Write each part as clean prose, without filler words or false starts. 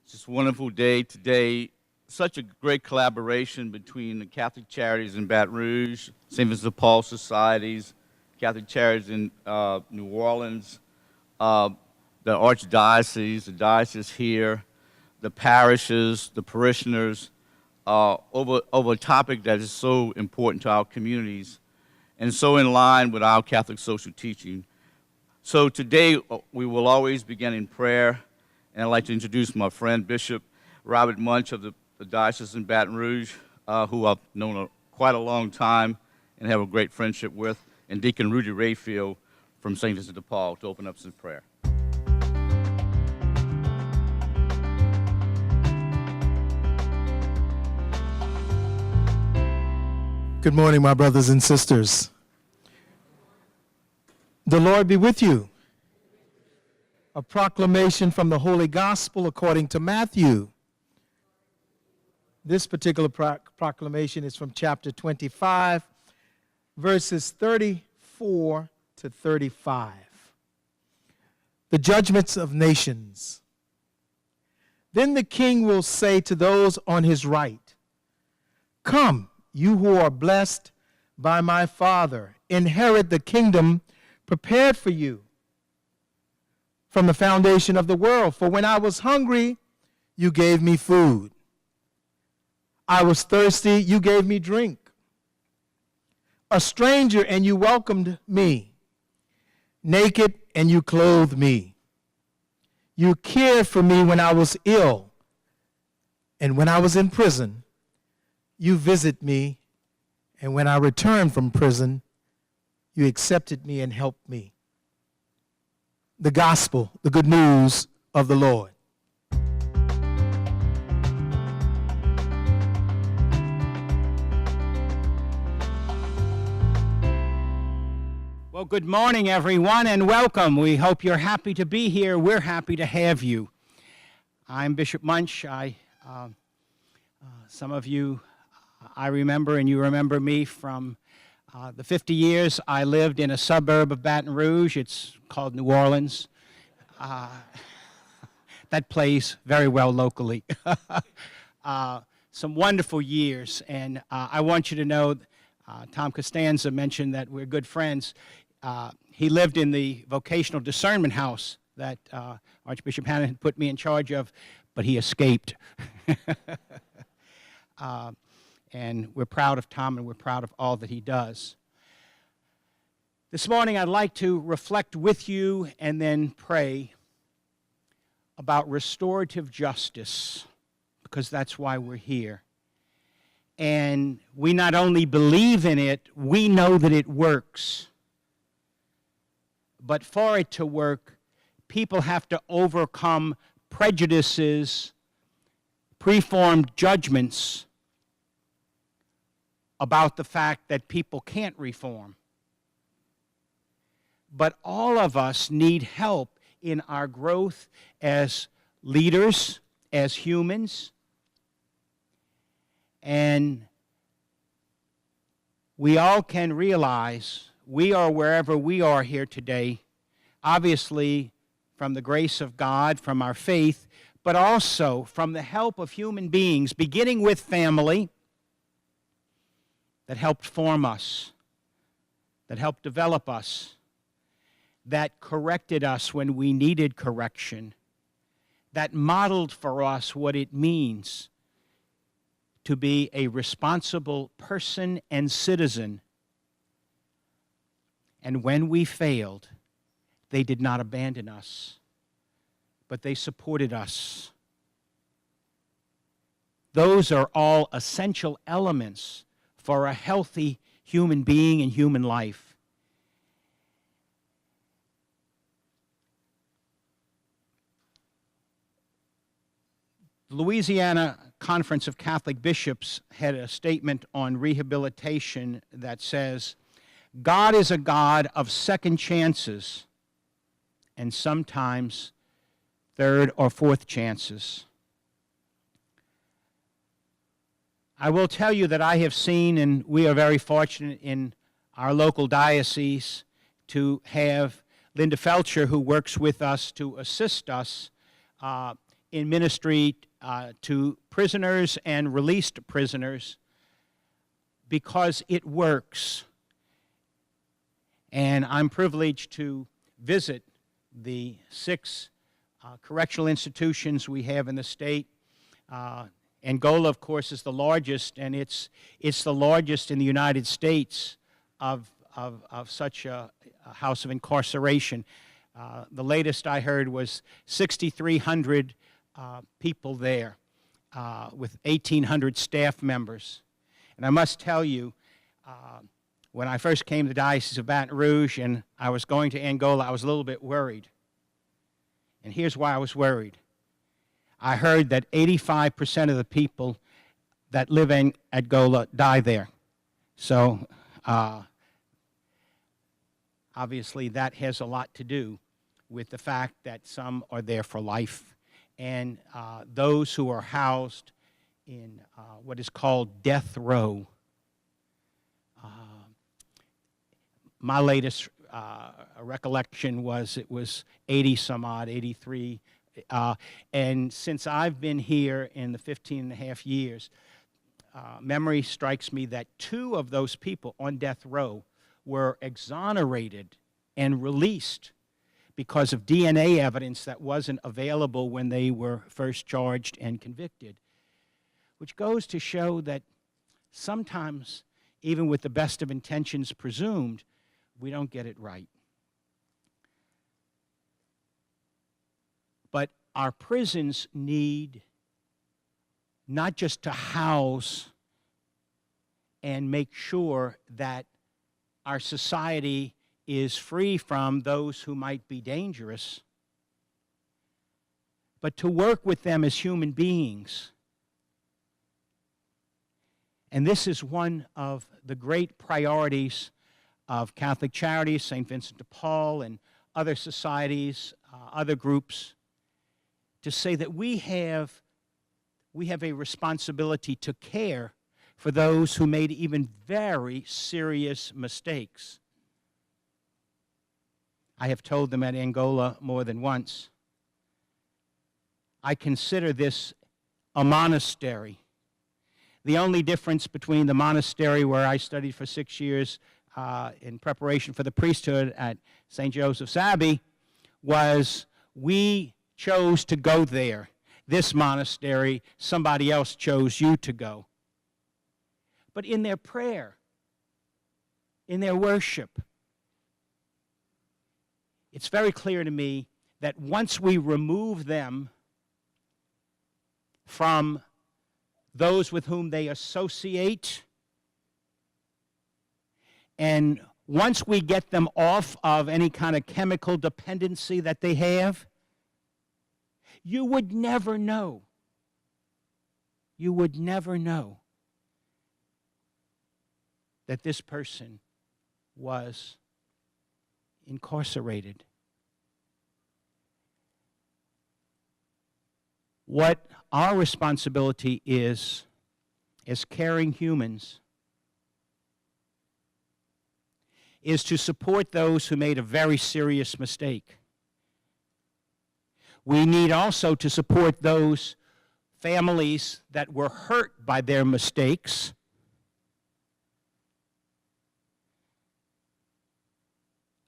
It's just a wonderful day today. Such a great collaboration between the Catholic Charities in Baton Rouge, St. Vincent de Paul Societies, Catholic Charities in New Orleans, the Archdiocese, the diocese here, the parishes, the parishioners, over a topic that is so important to our communities and so in line with our Catholic social teaching. So today we will always begin in prayer, and I'd like to introduce my friend Bishop Robert Munch of the Diocese in Baton Rouge, who I've known quite a long time and have a great friendship with, and Deacon Rudy Rayfield from St. Vincent de Paul to open up some prayer. Good morning, my brothers and sisters. The Lord be with you. A proclamation from the Holy Gospel according to Matthew. This particular proclamation is from chapter 25, verses 34 to 35. The judgments of nations. Then the king will say to those on his right, "Come, you who are blessed by my Father, inherit the kingdom prepared for you from the foundation of the world. For when I was hungry, you gave me food. I was thirsty, you gave me drink. A stranger, and you welcomed me. Naked, and you clothed me. You cared for me when I was ill, and when I was in prison, you visited me, and when I returned from prison, you accepted me and helped me." The gospel, the good news of the Lord. Well, good morning, everyone, and welcome. We hope you're happy to be here. We're happy to have you. I'm Bishop Munch. Some of you I remember, and you remember me from the 50 years I lived in a suburb of Baton Rouge. It's called New Orleans. That plays very well locally. Some wonderful years, and I want you to know, Tom Costanza mentioned that we're good friends. He lived in the vocational discernment house that Archbishop Hannon had put me in charge of, but he escaped. And we're proud of Tom, and we're proud of all that he does. This morning, I'd like to reflect with you and then pray about restorative justice, because that's why we're here. And we not only believe in it, we know that it works. But for it to work, people have to overcome prejudices, preformed judgments about the fact that people can't reform. But all of us need help in our growth as leaders, as humans, and we all can realize we are wherever we are here today, obviously from the grace of God, from our faith, but also from the help of human beings, beginning with family, that helped form us, that helped develop us, that corrected us when we needed correction, that modeled for us what it means to be a responsible person and citizen. And when we failed, they did not abandon us, but they supported us. Those are all essential elements for a healthy human being and human life. The Louisiana Conference of Catholic Bishops had a statement on rehabilitation that says, "God is a God of second chances and sometimes third or fourth chances." I will tell you that I have seen, and we are very fortunate in our local diocese to have Linda Felcher, who works with us to assist us in ministry to prisoners and released prisoners because it works. And I'm privileged to visit the 6 correctional institutions we have in the state. Angola, of course, is the largest, and it's the largest in the United States of such a house of incarceration. The latest I heard was 6,300 people there with 1,800 staff members. And I must tell you, when I first came to the Diocese of Baton Rouge and I was going to Angola, I was a little bit worried. And here's why I was worried. I heard that 85% of the people that live in Angola die there. So obviously that has a lot to do with the fact that some are there for life. And those who are housed in what is called death row. My latest recollection was it was 80 some odd, 83. And since I've been here in the 15 and a half years, memory strikes me that 2 of those people on death row were exonerated and released because of DNA evidence that wasn't available when they were first charged and convicted, which goes to show that sometimes, even with the best of intentions presumed, we don't get it right. But our prisons need not just to house and make sure that our society is free from those who might be dangerous, but to work with them as human beings. And this is one of the great priorities of Catholic Charities, St. Vincent de Paul, and other societies, other groups, to say that we have a responsibility to care for those who made even very serious mistakes. I have told them at Angola more than once, I consider this a monastery. The only difference between the monastery where I studied for 6 years in preparation for the priesthood at St. Joseph's Abbey was we chose to go there. This monastery, somebody else chose you to go. But in their prayer, in their worship, it's very clear to me that once we remove them from those with whom they associate, and once we get them off of any kind of chemical dependency that they have, you would never know. You would never know that this person was incarcerated. What our responsibility is as caring humans is to support those who made a very serious mistake. We need also to support those families that were hurt by their mistakes.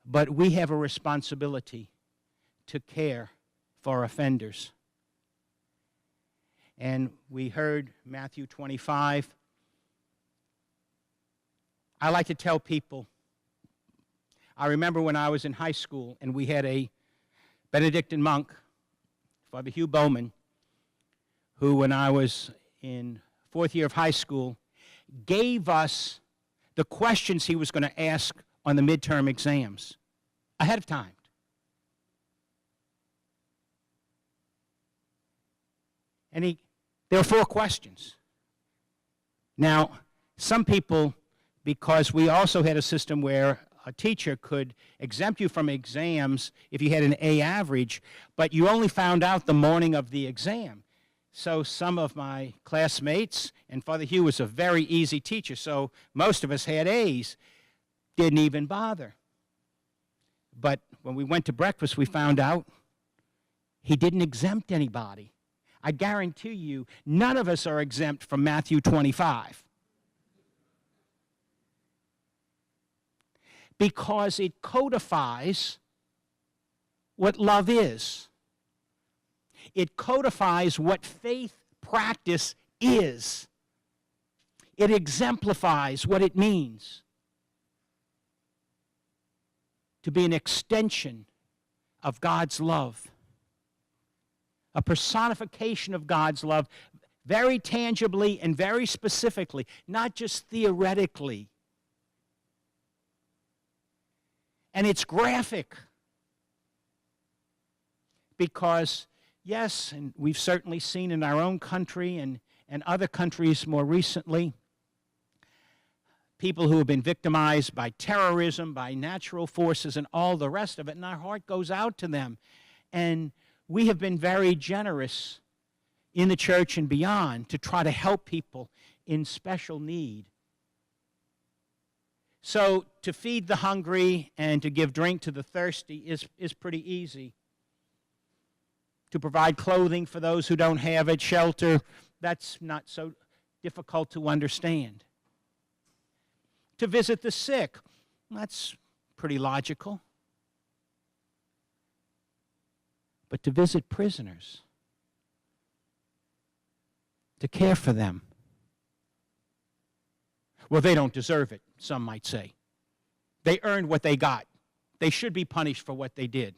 But we have a responsibility to care for offenders. And we heard Matthew 25. I like to tell people, I remember when I was in high school and we had a Benedictine monk, Father Hugh Bowman, who when I was in 4th year of high school, gave us the questions he was going to ask on the midterm exams ahead of time. And there were 4 questions. Now, some people, because we also had a system where a teacher could exempt you from exams if you had an A average, but you only found out the morning of the exam. So some of my classmates, and Father Hugh was a very easy teacher, so most of us had A's, didn't even bother. But when we went to breakfast, we found out he didn't exempt anybody. I guarantee you, none of us are exempt from Matthew 25. Because it codifies what love is. It codifies what faith practice is. It exemplifies what it means to be an extension of God's love, a personification of God's love, very tangibly and very specifically, not just theoretically. And it's graphic because, yes, and we've certainly seen in our own country and other countries more recently, people who have been victimized by terrorism, by natural forces, and all the rest of it, and our heart goes out to them. And we have been very generous in the church and beyond to try to help people in special need. So to feed the hungry and to give drink to the thirsty is pretty easy. To provide clothing for those who don't have it, shelter, that's not so difficult to understand. To visit the sick, that's pretty logical. But to visit prisoners, to care for them, well, they don't deserve it, some might say. They earned what they got. They should be punished for what they did.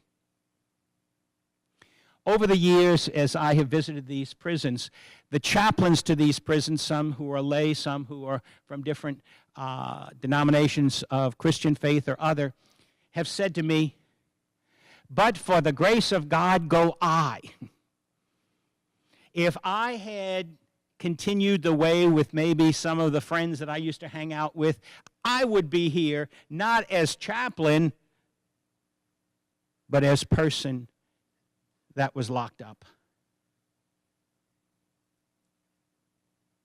Over the years, as I have visited these prisons, the chaplains to these prisons, some who are lay, some who are from different denominations of Christian faith or other, have said to me, "But for the grace of God go I." If I had continued the way with maybe some of the friends that I used to hang out with, I would be here not as chaplain, but as person that was locked up.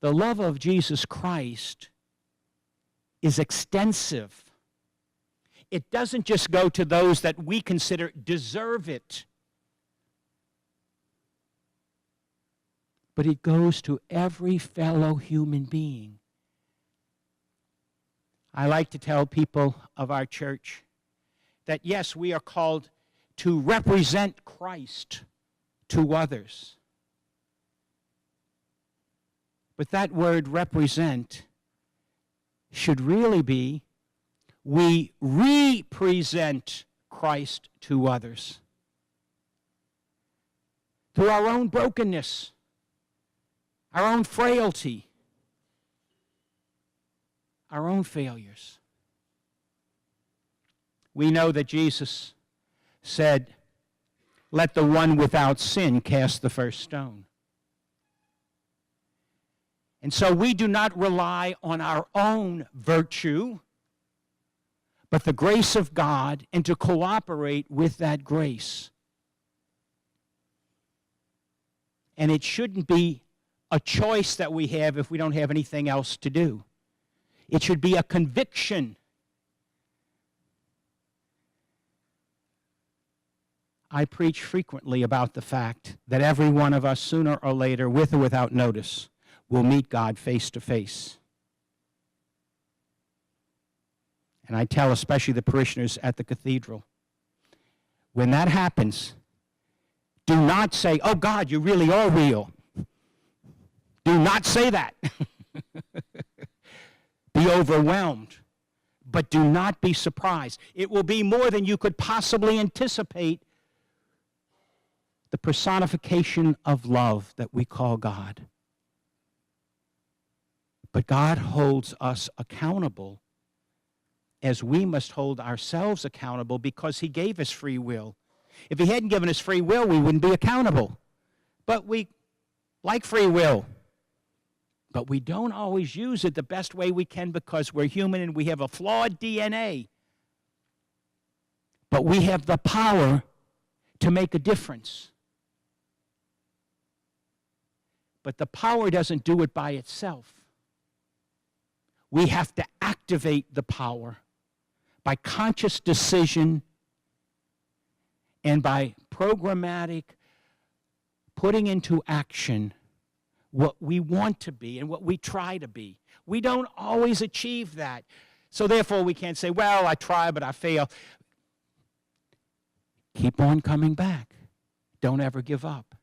The love of Jesus Christ is extensive. It doesn't just go to those that we consider deserve it, but it goes to every fellow human being. I like to tell people of our church that yes, we are called to represent Christ to others. But that word represent should really be we represent Christ to others. Through our own brokenness, our own frailty, our own failures. We know that Jesus said, "Let the one without sin cast the first stone." And so we do not rely on our own virtue, but the grace of God, and to cooperate with that grace. And it shouldn't be a choice that we have if we don't have anything else to do. It should be a conviction. I preach frequently about the fact that every one of us, sooner or later, with or without notice, will meet God face to face. And I tell especially the parishioners at the cathedral, when that happens, do not say, "Oh God, you really are real." Do not say that. Be overwhelmed, but do not be surprised. It will be more than you could possibly anticipate. The personification of love that we call God. But God holds us accountable as we must hold ourselves accountable because He gave us free will. If He hadn't given us free will, we wouldn't be accountable. But we like free will. But we don't always use it the best way we can because we're human and we have a flawed DNA. But we have the power to make a difference. But the power doesn't do it by itself. We have to activate the power by conscious decision and by programmatic, putting into action what we want to be and what we try to be. We don't always achieve that. So therefore, we can't say, well, I try, but I fail. Keep on coming back. Don't ever give up.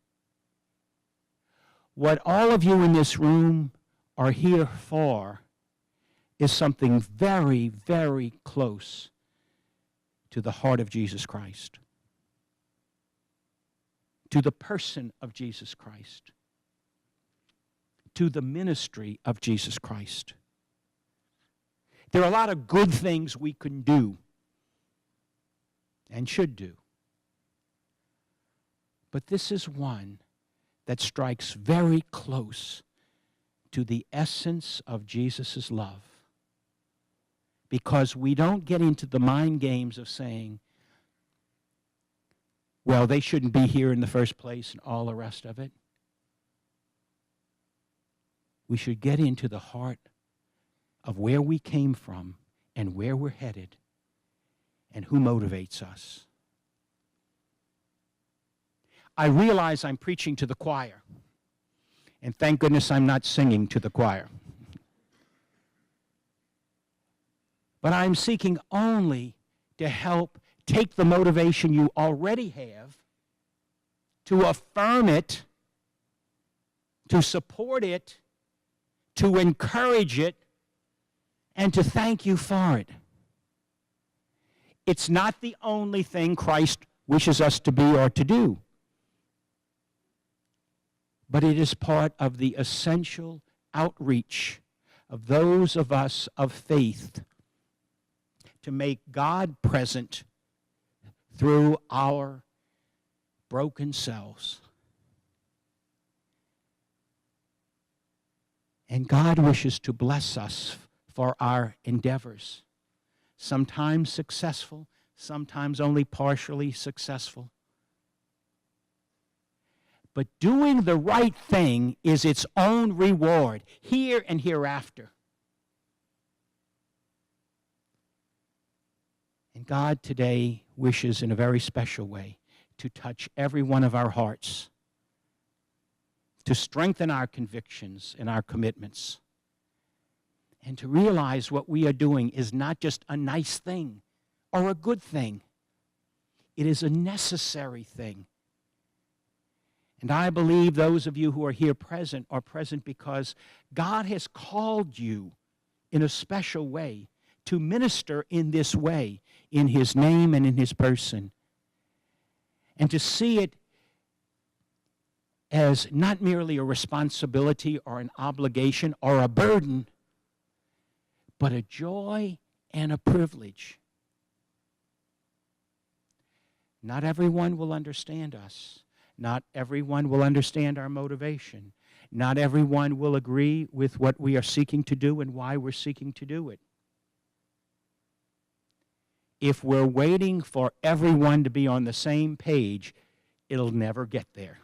What all of you in this room are here for is something very, very close to the heart of Jesus Christ, to the person of Jesus Christ, to the ministry of Jesus Christ. There are a lot of good things we can do and should do. But this is one that strikes very close to the essence of Jesus' love. Because we don't get into the mind games of saying, well, they shouldn't be here in the first place and all the rest of it. We should get into the heart of where we came from and where we're headed and who motivates us. I realize I'm preaching to the choir, and thank goodness I'm not singing to the choir. But I'm seeking only to help take the motivation you already have, to affirm it, to support it, to encourage it, and to thank you for it. It's not the only thing Christ wishes us to be or to do, but it is part of the essential outreach of those of us of faith to make God present through our broken selves. And God wishes to bless us for our endeavors, sometimes successful, sometimes only partially successful. But doing the right thing is its own reward, here and hereafter. And God today wishes in a very special way to touch every one of our hearts, to strengthen our convictions and our commitments, and to realize what we are doing is not just a nice thing or a good thing. It is a necessary thing. And I believe those of you who are here present are present because God has called you in a special way to minister in this way, in His name and in His person. And to see it as not merely a responsibility or an obligation or a burden, but a joy and a privilege. Not everyone will understand us. Not everyone will understand our motivation. Not everyone will agree with what we are seeking to do and why we're seeking to do it. If we're waiting for everyone to be on the same page, it'll never get there.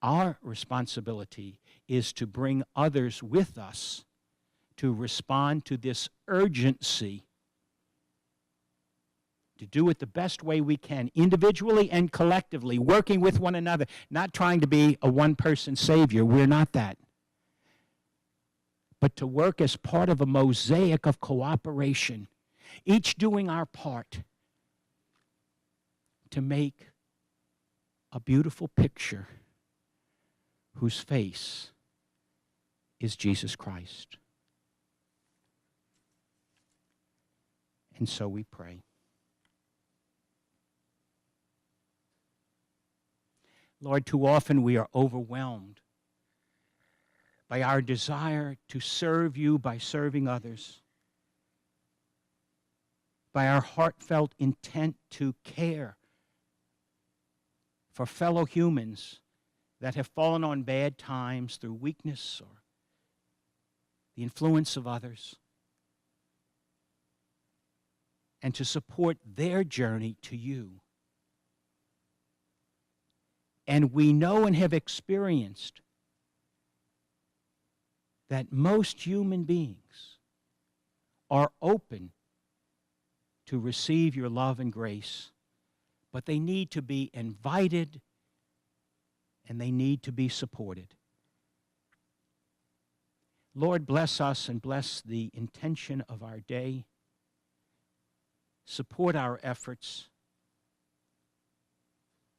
Our responsibility is to bring others with us to respond to this urgency, to do it the best way we can, individually and collectively, working with one another, not trying to be a one-person savior. We're not that. But to work as part of a mosaic of cooperation, each doing our part to make a beautiful picture whose face is Jesus Christ. And so we pray. Lord, too often we are overwhelmed by our desire to serve you by serving others, by our heartfelt intent to care for fellow humans that have fallen on bad times through weakness or the influence of others, and to support their journey to you. And we know and have experienced that most human beings are open to receive your love and grace, but they need to be invited and they need to be supported. Lord, bless us and bless the intention of our day. Support our efforts.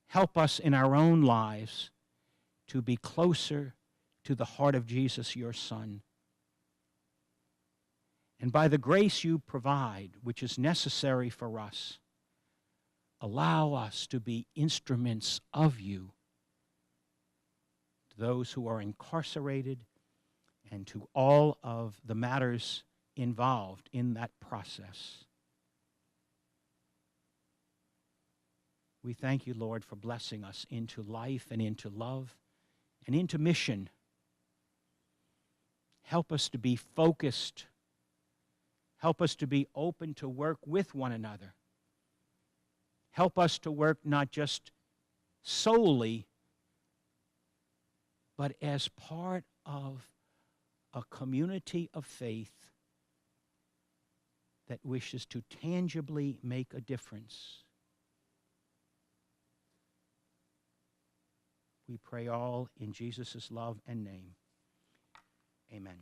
Help us in our own lives to be closer to the heart of Jesus, your Son. And by the grace you provide, which is necessary for us, allow us to be instruments of you to those who are incarcerated and to all of the matters involved in that process. We thank you, Lord, for blessing us into life and into love and into mission. Help us to be focused. Help us to be open to work with one another. Help us to work not just solely, but as part of a community of faith that wishes to tangibly make a difference. We pray all in Jesus' love and name. Amen.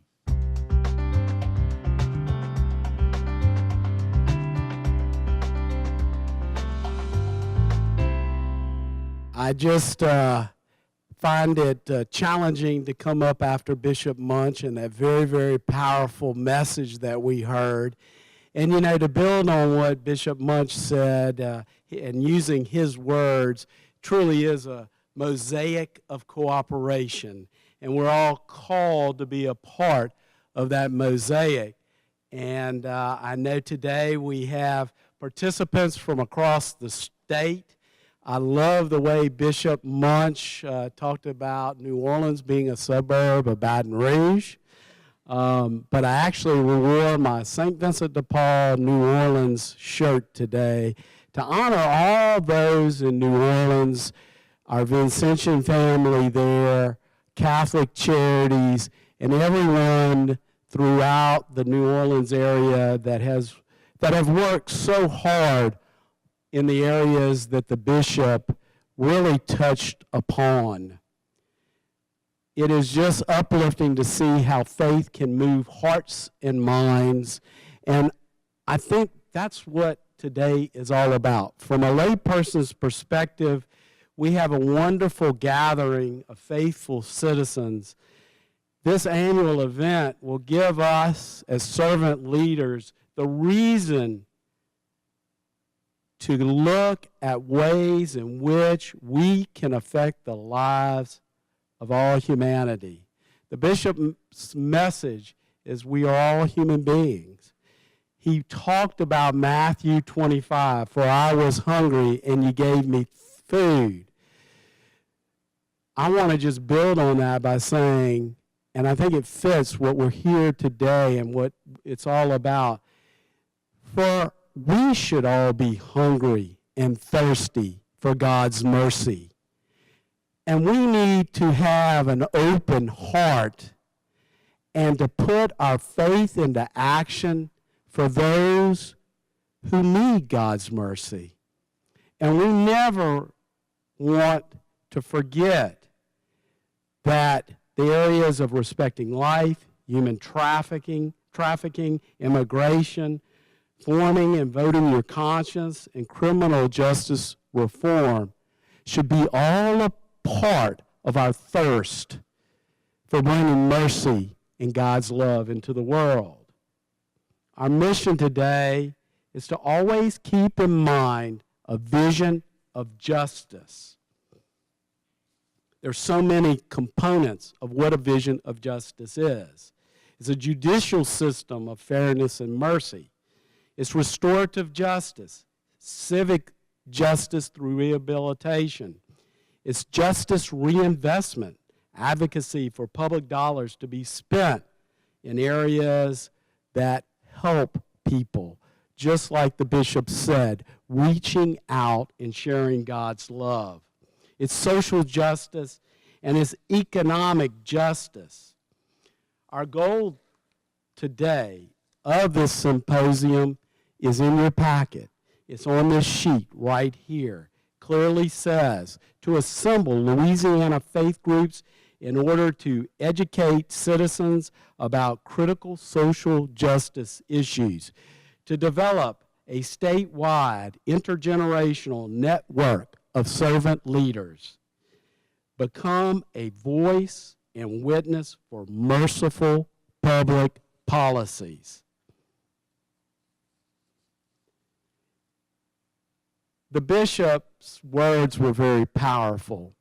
I just find it challenging to come up after Bishop Munch and that very, very powerful message that we heard. And, you know, to build on what Bishop Munch said and using his words, truly is a mosaic of cooperation. And we're all called to be a part of that mosaic. And I know today we have participants from across the state. I love the way Bishop Munch talked about New Orleans being a suburb of Baton Rouge. But I actually wore my St. Vincent de Paul New Orleans shirt today to honor all those in New Orleans, our Vincentian family there, Catholic Charities, and everyone throughout the New Orleans area that have worked so hard in the areas that the bishop really touched upon. It is just uplifting to see how faith can move hearts and minds, and I think that's what today is all about. From a layperson's perspective, we have a wonderful gathering of faithful citizens. This annual event will give us, as servant leaders, the reason to look at ways in which we can affect the lives of all humanity. The bishop's message is we are all human beings. He talked about Matthew 25, for I was hungry and you gave me food. I want to just build on that by saying, and I think it fits what we're here today and what it's all about, for we should all be hungry and thirsty for God's mercy. And we need to have an open heart and to put our faith into action for those who need God's mercy. And we never want to forget that the areas of respecting life, human trafficking, immigration, forming and voting your conscience, and criminal justice reform should be all a part of our thirst for bringing mercy and God's love into the world. Our mission today is to always keep in mind a vision of justice. There's so many components of what a vision of justice is. It's a judicial system of fairness and mercy. It's restorative justice, civic justice through rehabilitation. It's justice reinvestment, advocacy for public dollars to be spent in areas that help people, just like the bishop said, reaching out and sharing God's love. It's social justice, and it's economic justice. Our goal today of this symposium is in your packet. It's on this sheet right here. clearly says to assemble Louisiana faith groups in order to educate citizens about critical social justice issues, to develop a statewide intergenerational network of servant leaders, become a voice and witness for merciful public policies. The bishop's words were very powerful,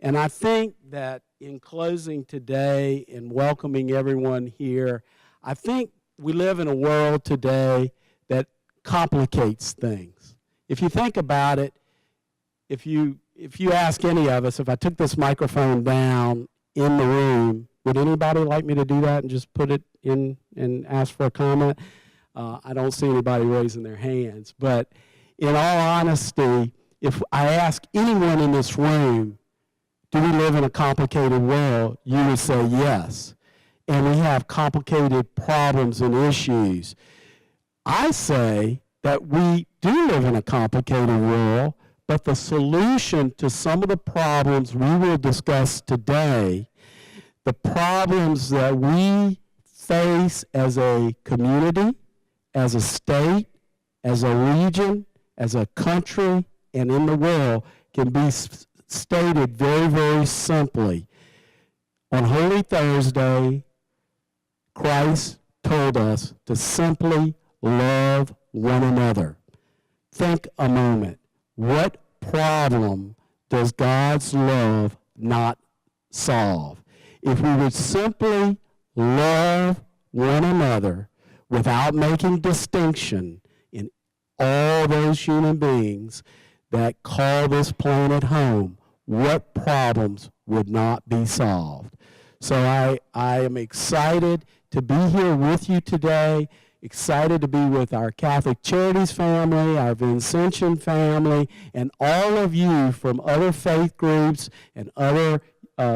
and I think that in closing today and welcoming everyone here, I think we live in a world today that complicates things. If you think about it, if you ask any of us, if I took this microphone down in the room, would anybody like me to do that and just put it in and ask for a comment? I don't see anybody raising their hands, but in all honesty, if I ask anyone in this room, do we live in a complicated world, you would say yes. And we have complicated problems and issues. I say that we do live in a complicated world, but the solution to some of the problems we will discuss today, the problems that we face as a community, as a state, as a region, as a country, and in the world, can be stated very, very simply. On Holy Thursday, Christ told us to simply love one another. Think a moment. What problem does God's love not solve? If we would simply love one another without making distinction in all those human beings that call this planet home, what problems would not be solved? So I am excited to be here with you today, excited to be with our Catholic Charities family, our Vincentian family, and all of you from other faith groups and other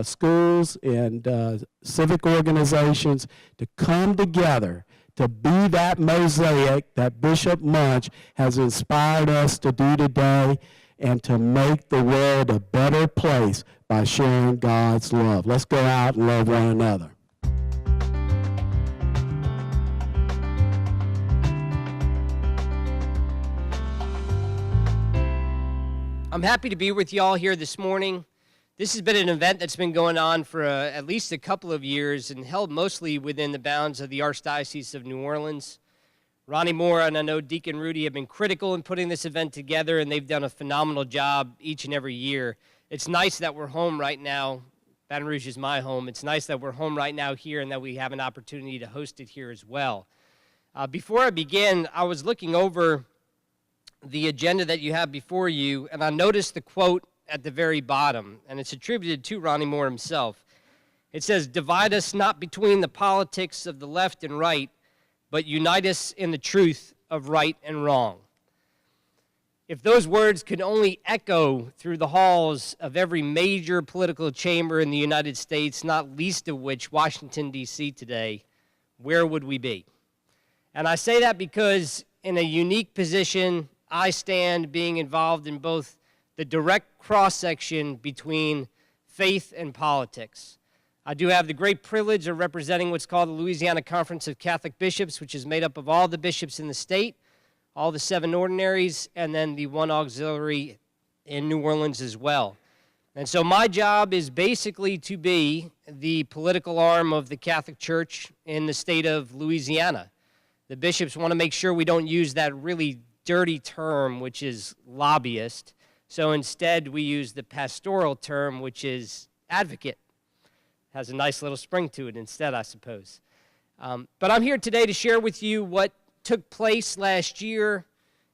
schools and civic organizations to come together to be that mosaic that Bishop Munch has inspired us to do today, and to make the world a better place by sharing God's love. Let's go out and love one another. I'm happy to be with you all here this morning. This has been an event that's been going on for at least a couple of years and held mostly within the bounds of the Archdiocese of New Orleans. Ronnie Moore and I know Deacon Rudy have been critical in putting this event together, and they've done a phenomenal job each and every year. It's nice that we're home right now. Baton Rouge is my home. It's nice that we're home right now here and that we have an opportunity to host it here as well. Before I begin, I was looking over the agenda that you have before you, and I noticed the quote at the very bottom, and it's attributed to Ronnie Moore himself. It says, "Divide us not between the politics of the left and right, but unite us in the truth of right and wrong." If those words could only echo through the halls of every major political chamber in the United States, not least of which Washington, D.C. today, where would we be? And I say that because in a unique position, I stand being involved in both the direct cross-section between faith and politics. I do have the great privilege of representing what's called the Louisiana Conference of Catholic Bishops, which is made up of all the bishops in the state, all the 7 ordinaries, and then the 1 auxiliary in New Orleans as well. And so my job is basically to be the political arm of the Catholic Church in the state of Louisiana. The bishops want to make sure we don't use that really dirty term, which is lobbyist. So instead, we use the pastoral term, which is advocate. Has a nice little spring to it instead, I suppose. But I'm here today to share with you what took place last year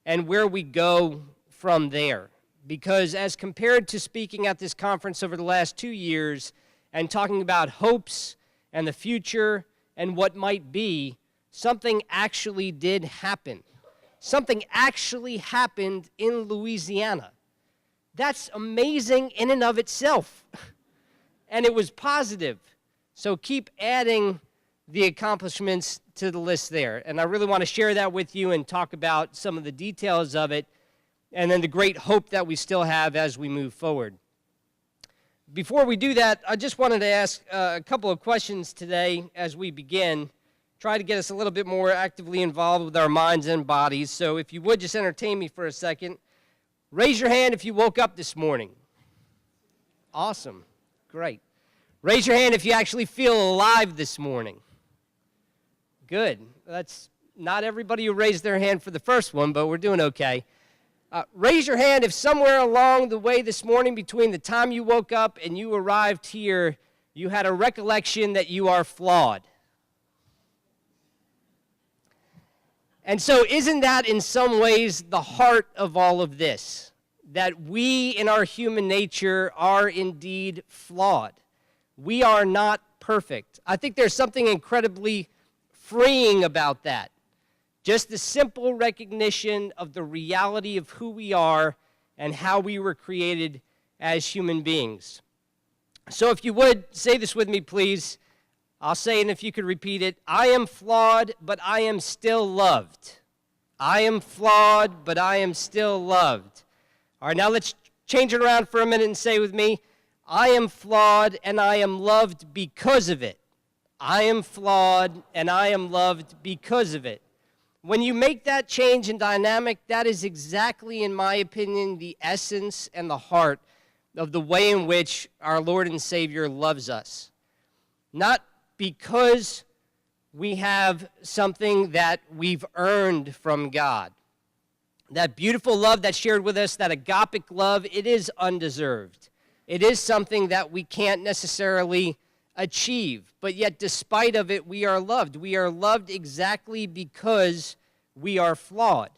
and where we go from there. Because as compared to speaking at this conference over the last 2 years and talking about hopes and the future and what might be, something actually did happen. Something actually happened in Louisiana. That's amazing in and of itself. And it was positive. So keep adding the accomplishments to the list there. And I really want to share that with you and talk about some of the details of it and then the great hope that we still have as we move forward. Before we do that, I just wanted to ask a couple of questions today as we begin. Try to get us a little bit more actively involved with our minds and bodies. So if you would just entertain me for a second. Raise your hand if you woke up this morning. Awesome. Great. Raise your hand if you actually feel alive this morning. Good. That's not everybody who raised their hand for the first one, but we're doing okay. Raise your hand if somewhere along the way this morning between the time you woke up and you arrived here, you had a recollection that you are flawed. And so isn't that in some ways the heart of all of this? That we in our human nature are indeed flawed. We are not perfect. I think there's something incredibly freeing about that. Just the simple recognition of the reality of who we are and how we were created as human beings. So if you would, say this with me, please. I'll say it, and if you could repeat it. I am flawed, but I am still loved. I am flawed, but I am still loved. All right, now let's change it around for a minute and say with me, I am flawed, and I am loved because of it. I am flawed, and I am loved because of it. When you make that change in dynamic, that is exactly, in my opinion, the essence and the heart of the way in which our Lord and Savior loves us. Not because we have something that we've earned from God. That beautiful love that's shared with us, that agapic love, it is undeserved. It is something that we can't necessarily achieve, but yet despite of it, we are loved. We are loved exactly because we are flawed,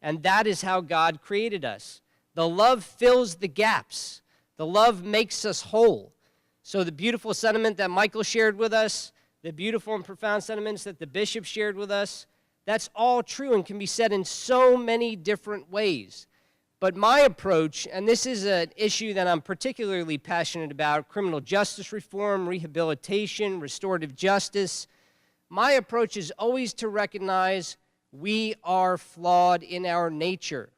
and that is how God created us. The love fills the gaps. The love makes us whole. So the beautiful sentiment that Michael shared with us, the beautiful and profound sentiments that the bishop shared with us, that's all true and can be said in so many different ways. But my approach, and this is an issue that I'm particularly passionate about, criminal justice reform, rehabilitation, restorative justice, my approach is always to recognize we are flawed in our nature.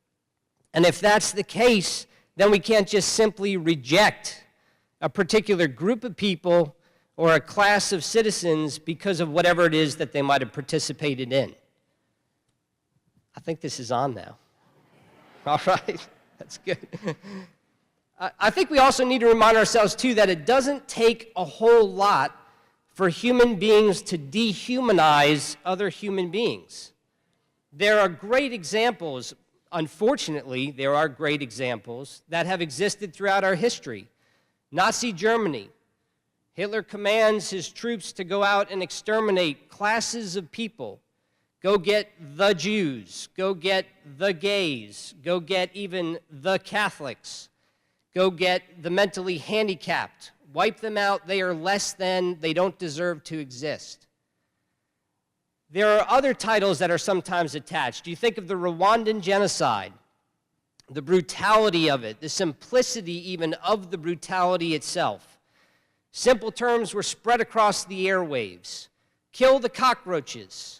And if that's the case, then we can't just simply reject a particular group of people or a class of citizens because of whatever it is that they might have participated in. I think this is on now. All right, that's good. I think we also need to remind ourselves, too, that it doesn't take a whole lot for human beings to dehumanize other human beings. There are great examples, unfortunately, there are great examples that have existed throughout our history. Nazi Germany. Hitler commands his troops to go out and exterminate classes of people. Go get the Jews, go get the gays, go get even the Catholics, go get the mentally handicapped, wipe them out, they are less than, they don't deserve to exist. There are other titles that are sometimes attached. You think of the Rwandan genocide, the brutality of it, the simplicity even of the brutality itself. Simple terms were spread across the airwaves. Kill the cockroaches.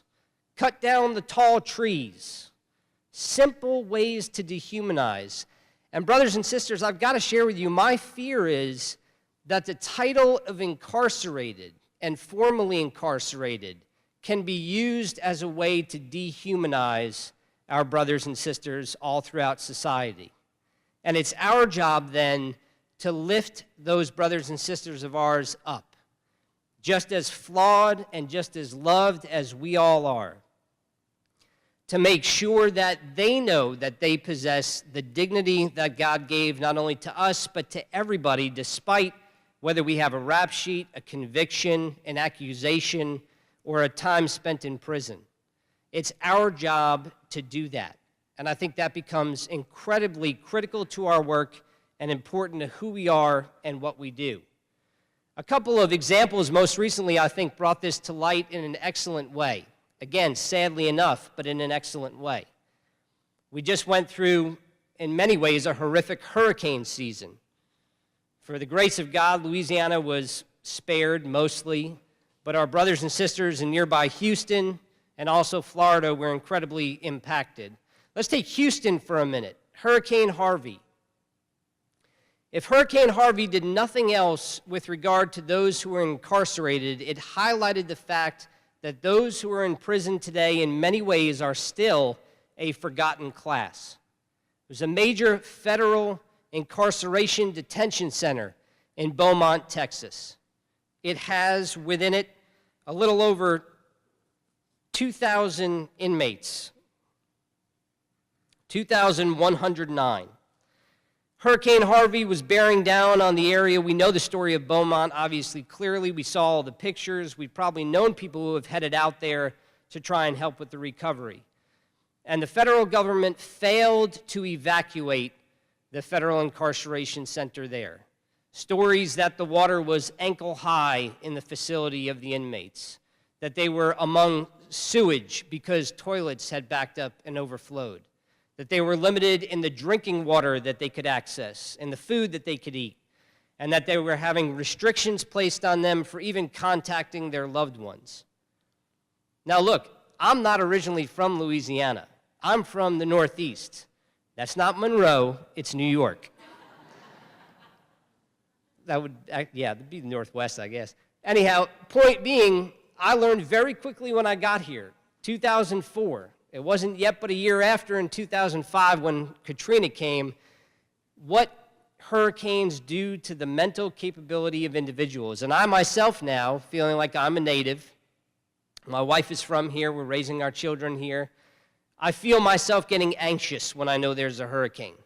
Cut down the tall trees. Simple ways to dehumanize. And brothers and sisters, I've got to share with you, my fear is that the title of incarcerated and formerly incarcerated can be used as a way to dehumanize our brothers and sisters all throughout society. And it's our job then to lift those brothers and sisters of ours up, just as flawed and just as loved as we all are, to make sure that they know that they possess the dignity that God gave not only to us, but to everybody, despite whether we have a rap sheet, a conviction, an accusation, or a time spent in prison. It's our job to do that. And I think that becomes incredibly critical to our work and important to who we are and what we do. A couple of examples most recently, I think, brought this to light in an excellent way. Again, sadly enough, but in an excellent way. We just went through, in many ways, a horrific hurricane season. For the grace of God, Louisiana was spared mostly, but our brothers and sisters in nearby Houston and also Florida were incredibly impacted. Let's take Houston for a minute. Hurricane Harvey. If Hurricane Harvey did nothing else with regard to those who were incarcerated, it highlighted the fact that those who are in prison today in many ways are still a forgotten class. There's a major federal incarceration detention center in Beaumont, Texas. It has within it a little over 2,000 inmates, 2,109. Hurricane Harvey was bearing down on the area. We know the story of Beaumont, obviously, clearly. We saw all the pictures. We've probably known people who have headed out there to try and help with the recovery. And the federal government failed to evacuate the federal incarceration center there. Stories that the water was ankle high in the facility of the inmates, that they were among sewage because toilets had backed up and overflowed, that they were limited in the drinking water that they could access and the food that they could eat, and that they were having restrictions placed on them for even contacting their loved ones. Now look, I'm not originally from Louisiana. I'm from the Northeast. That's not Monroe, it's New York. That'd be the Northwest, I guess. Anyhow, point being, I learned very quickly when I got here, 2004. It wasn't yet but a year after, in 2005, when Katrina came, what hurricanes do to the mental capability of individuals. And I myself now, feeling like I'm a native, my wife is from here, we're raising our children here, I feel myself getting anxious when I know there's a hurricane,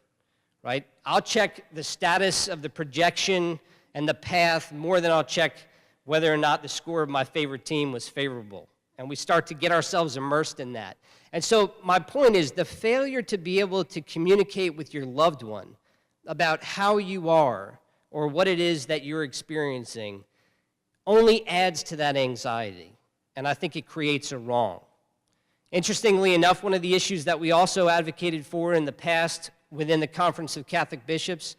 right? I'll check the status of the projection and the path more than I'll check whether or not the score of my favorite team was favorable. And we start to get ourselves immersed in that. And so my point is, the failure to be able to communicate with your loved one about how you are or what it is that you're experiencing only adds to that anxiety. And I think it creates a wrong. Interestingly enough, one of the issues that we also advocated for in the past within the Conference of Catholic Bishops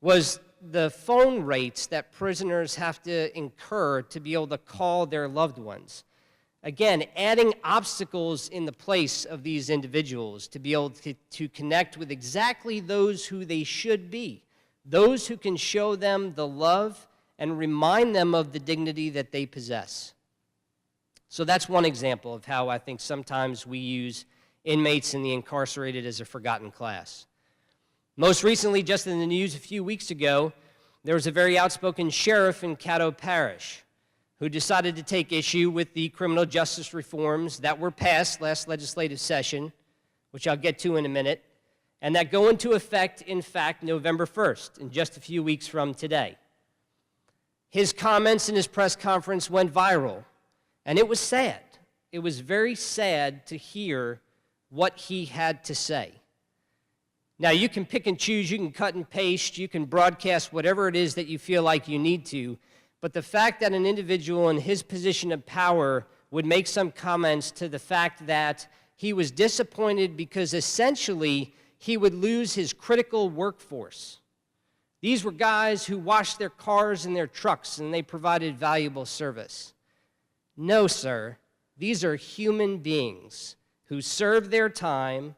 was the phone rates that prisoners have to incur to be able to call their loved ones. Again, adding obstacles in the place of these individuals to be able to connect with exactly those who they should be, those who can show them the love and remind them of the dignity that they possess. So that's one example of how I think sometimes we use inmates and the incarcerated as a forgotten class. Most recently, just in the news a few weeks ago, there was a very outspoken sheriff in Caddo Parish who decided to take issue with the criminal justice reforms that were passed last legislative session, which I'll get to in a minute, and that go into effect, in fact, November 1st, in just a few weeks from today. His comments in his press conference went viral, and it was sad. It was very sad to hear what he had to say. Now, you can pick and choose, you can cut and paste, you can broadcast whatever it is that you feel like you need to, but the fact that an individual in his position of power would make some comments to the fact that he was disappointed because essentially he would lose his critical workforce. These were guys who washed their cars and their trucks, and they provided valuable service. No, sir, these are human beings who served their time,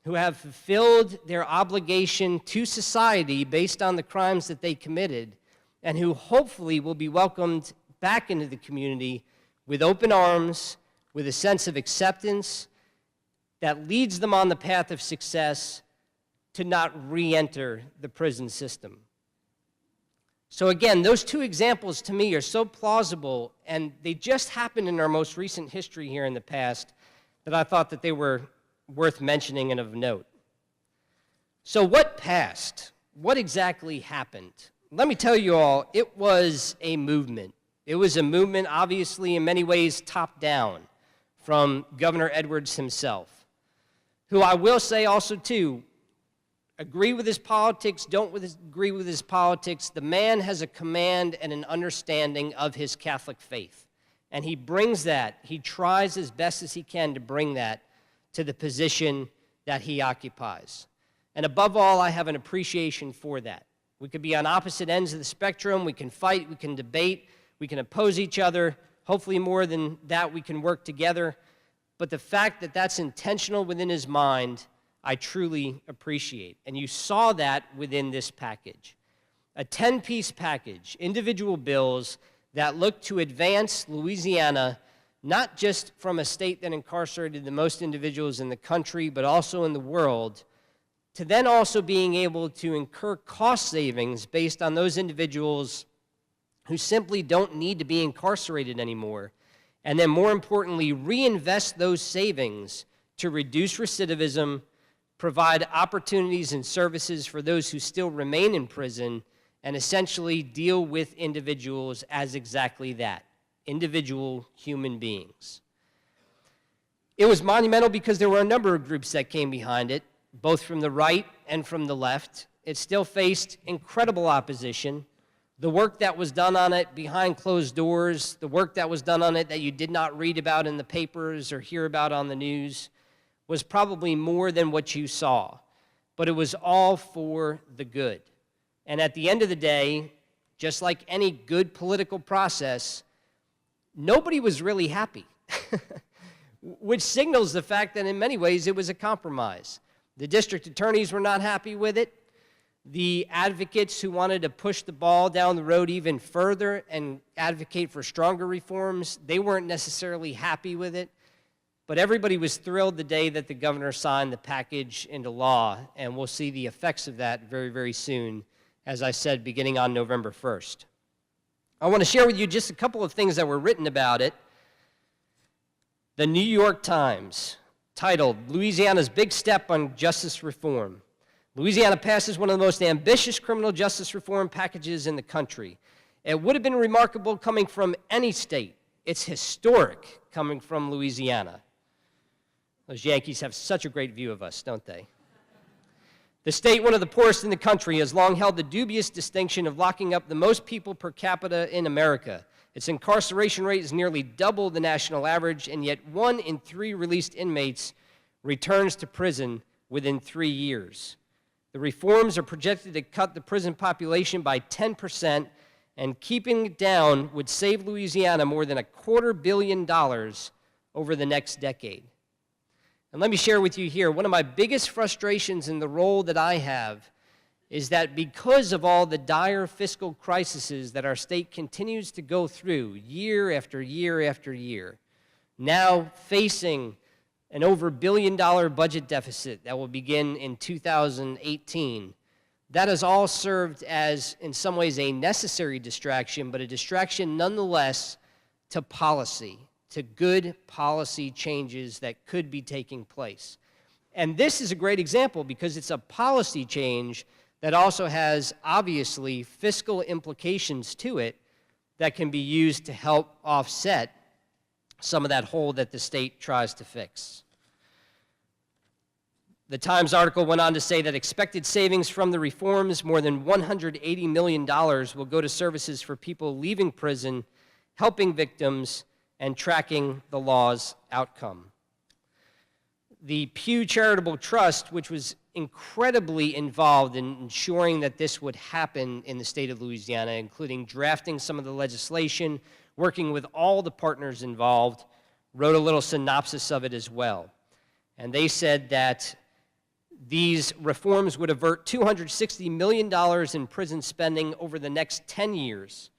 who have fulfilled their obligation to society based on the crimes that they committed, and who hopefully will be welcomed back into the community with open arms, with a sense of acceptance that leads them on the path of success to not re-enter the prison system. So again, those two examples to me are so plausible, and they just happened in our most recent history here in the past, that I thought that they were worth mentioning and of note. So what passed? What exactly happened? Let me tell you all, it was a movement. It was a movement, obviously, in many ways, top-down from Governor Edwards himself, who I will say also, too, agree with his politics, don't agree with his politics, the man has a command and an understanding of his Catholic faith. And he brings that, he tries as best as he can to bring that to the position that he occupies. And above all, I have an appreciation for that. We could be on opposite ends of the spectrum, we can fight, we can debate, we can oppose each other. Hopefully more than that, we can work together. But the fact that that's intentional within his mind, I truly appreciate. And you saw that within this package. A 10-piece package, individual bills that look to advance Louisiana, not just from a state that incarcerated the most individuals in the country, but also in the world, to then also being able to incur cost savings based on those individuals who simply don't need to be incarcerated anymore, and then more importantly, reinvest those savings to reduce recidivism, provide opportunities and services for those who still remain in prison, and essentially deal with individuals as exactly that, individual human beings. It was monumental because there were a number of groups that came behind it, both from the right and from the left. It still faced incredible opposition. The work that was done on it behind closed doors, the work that was done on it that you did not read about in the papers or hear about on the news, was probably more than what you saw. But it was all for the good. And at the end of the day, just like any good political process, nobody was really happy, which signals the fact that in many ways it was a compromise. The district attorneys were not happy with it. The advocates who wanted to push the ball down the road even further and advocate for stronger reforms, they weren't necessarily happy with it. But everybody was thrilled the day that the governor signed the package into law, and we'll see the effects of that very, very soon, as I said, beginning on November 1st. I want to share with you just a couple of things that were written about it. The New York Times, titled, "Louisiana's Big Step on Justice Reform. Louisiana passes one of the most ambitious criminal justice reform packages in the country. It would have been remarkable coming from any state. It's historic coming from Louisiana." Those Yankees have such a great view of us, don't they? "The state, one of the poorest in the country, has long held the dubious distinction of locking up the most people per capita in America. Its incarceration rate is nearly double the national average, and yet 1 in 3 released inmates returns to prison within 3 years. The reforms are projected to cut the prison population by 10%, and keeping it down would save Louisiana more than $250 million over the next decade." And let me share with you here, one of my biggest frustrations in the role that I have is that because of all the dire fiscal crises that our state continues to go through year after year after year, now facing an over $1 billion budget deficit that will begin in 2018, that has all served as, in some ways, a necessary distraction, but a distraction nonetheless to policy, to good policy changes that could be taking place. And this is a great example because it's a policy change that also has, obviously, fiscal implications to it that can be used to help offset some of that hole that the state tries to fix. The Times article went on to say that expected savings from the reforms, more than $180 million, will go to services for people leaving prison, helping victims, and tracking the law's outcome. The Pew Charitable Trust, which was incredibly involved in ensuring that this would happen in the state of Louisiana, including drafting some of the legislation, working with all the partners involved, wrote a little synopsis of it as well. And they said that these reforms would avert $260 million in prison spending over the next 10 years.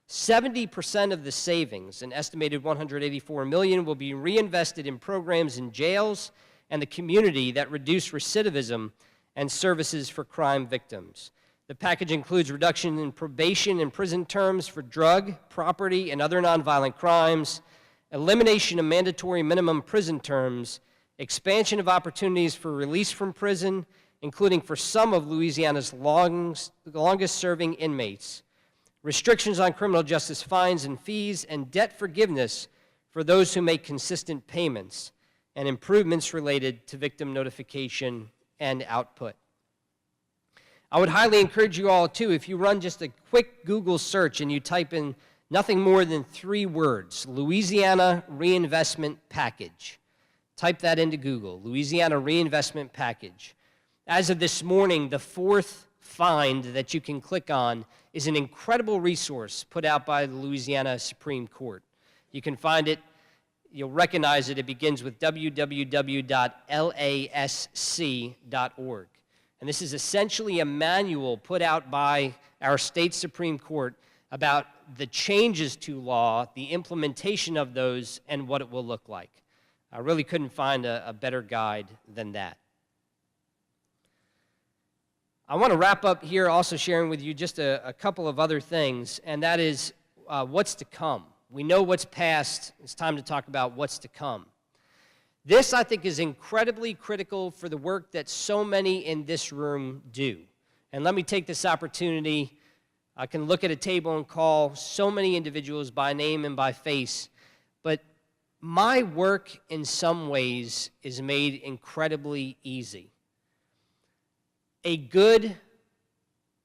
70% of the savings, an estimated $184 million, will be reinvested in programs in jails and the community that reduce recidivism and services for crime victims. The package includes reduction in probation and prison terms for drug, property, and other nonviolent crimes, elimination of mandatory minimum prison terms, expansion of opportunities for release from prison, including for some of Louisiana's longest-serving inmates, restrictions on criminal justice fines and fees, and debt forgiveness for those who make consistent payments, and improvements related to victim notification and output. I would highly encourage you all, too, if you run just a quick Google search and you type in nothing more than 3 words, Louisiana Reinvestment Package. Type that into Google, Louisiana Reinvestment Package. As of this morning, the 4th find that you can click on is an incredible resource put out by the Louisiana Supreme Court. You can find it you'll recognize it. It begins with www.lasc.org. And this is essentially a manual put out by our state Supreme Court about the changes to law, the implementation of those, and what it will look like. I really couldn't find a better guide than that. I want to wrap up here also sharing with you just a couple of other things, and that is what's to come. We know what's past. It's time to talk about what's to come. This, I think, is incredibly critical for the work that so many in this room do. And let me take this opportunity. I can look at a table and call so many individuals by name and by face, but my work in some ways is made incredibly easy. A good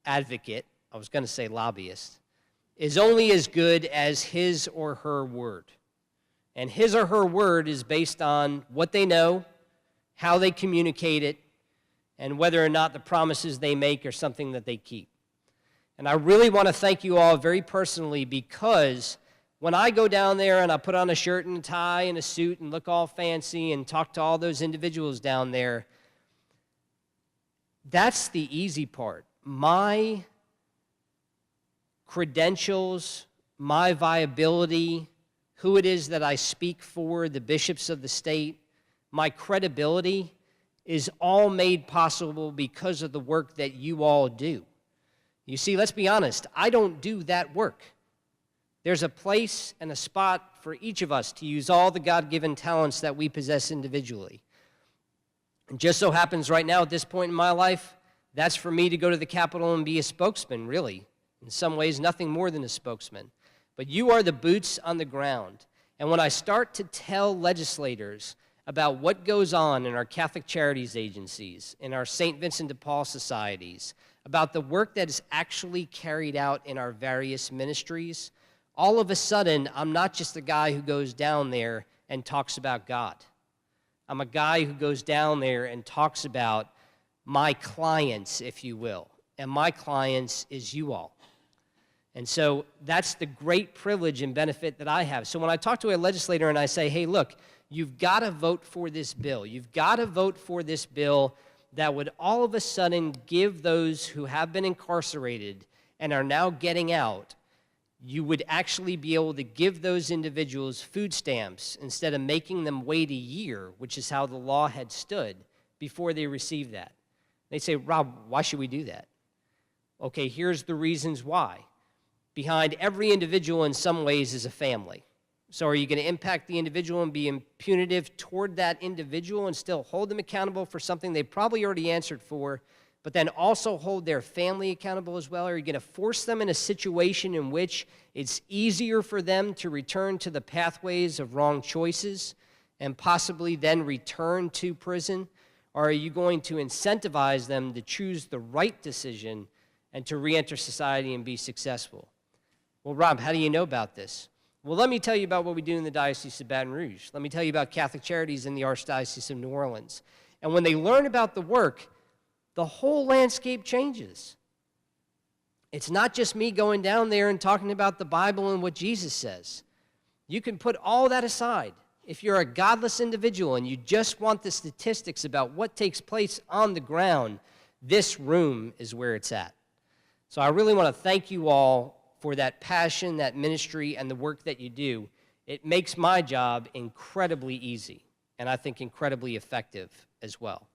advocate, I was going to say lobbyist, is only as good as his or her word. And his or her word is based on what they know, how they communicate it, and whether or not the promises they make are something that they keep. And I really want to thank you all very personally, because when I go down there and I put on a shirt and a tie and a suit and look all fancy and talk to all those individuals down there, that's the easy part. My credentials, my viability, who it is that I speak for, the bishops of the state, my credibility is all made possible because of the work that you all do. You see, let's be honest, I don't do that work. There's a place and a spot for each of us to use all the God-given talents that we possess individually. It just so happens right now at this point in my life, that's for me to go to the Capitol and be a spokesman, really. In some ways, nothing more than a spokesman. But you are the boots on the ground. And when I start to tell legislators about what goes on in our Catholic Charities agencies, in our St. Vincent de Paul societies, about the work that is actually carried out in our various ministries, all of a sudden, I'm not just the guy who goes down there and talks about God. I'm a guy who goes down there and talks about my clients, if you will. And my clients is you all. And so that's the great privilege and benefit that I have. So when I talk to a legislator and I say, hey, look, you've got to vote for this bill. You've got to vote for this bill that would all of a sudden give those who have been incarcerated and are now getting out, you would actually be able to give those individuals food stamps instead of making them wait a year, which is how the law had stood before they received that. They say, Rob, why should we do that? Okay, here's the reasons why. Behind every individual in some ways is a family. So are you going to impact the individual and be punitive toward that individual and still hold them accountable for something they probably already answered for, but then also hold their family accountable as well? Or are you going to force them in a situation in which it's easier for them to return to the pathways of wrong choices and possibly then return to prison? Or are you going to incentivize them to choose the right decision and to reenter society and be successful? Well, Rob, how do you know about this? Well, let me tell you about what we do in the Diocese of Baton Rouge. Let me tell you about Catholic Charities in the Archdiocese of New Orleans. And when they learn about the work, the whole landscape changes. It's not just me going down there and talking about the Bible and what Jesus says. You can put all that aside. If you're a godless individual and you just want the statistics about what takes place on the ground, this room is where it's at. So I really want to thank you all for that passion, that ministry, and the work that you do. It makes my job incredibly easy, and I think incredibly effective as well.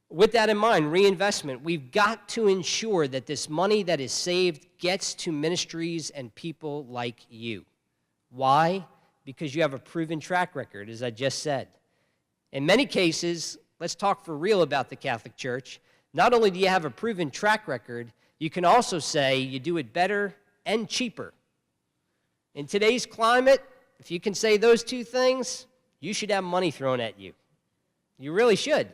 With that in mind, reinvestment, we've got to ensure that this money that is saved gets to ministries and people like you. Why? Because you have a proven track record, as I just said. In many cases, let's talk for real about the Catholic Church. Not only do you have a proven track record, you can also say you do it better and cheaper. In today's climate, if you can say those two things, you should have money thrown at you. You really should.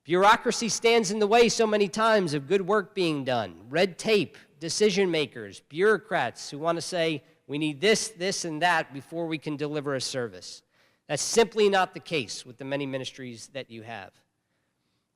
Bureaucracy stands in the way so many times of good work being done. Red tape, decision makers, bureaucrats who want to say, we need this, this, and that before we can deliver a service. That's simply not the case with the many ministries that you have.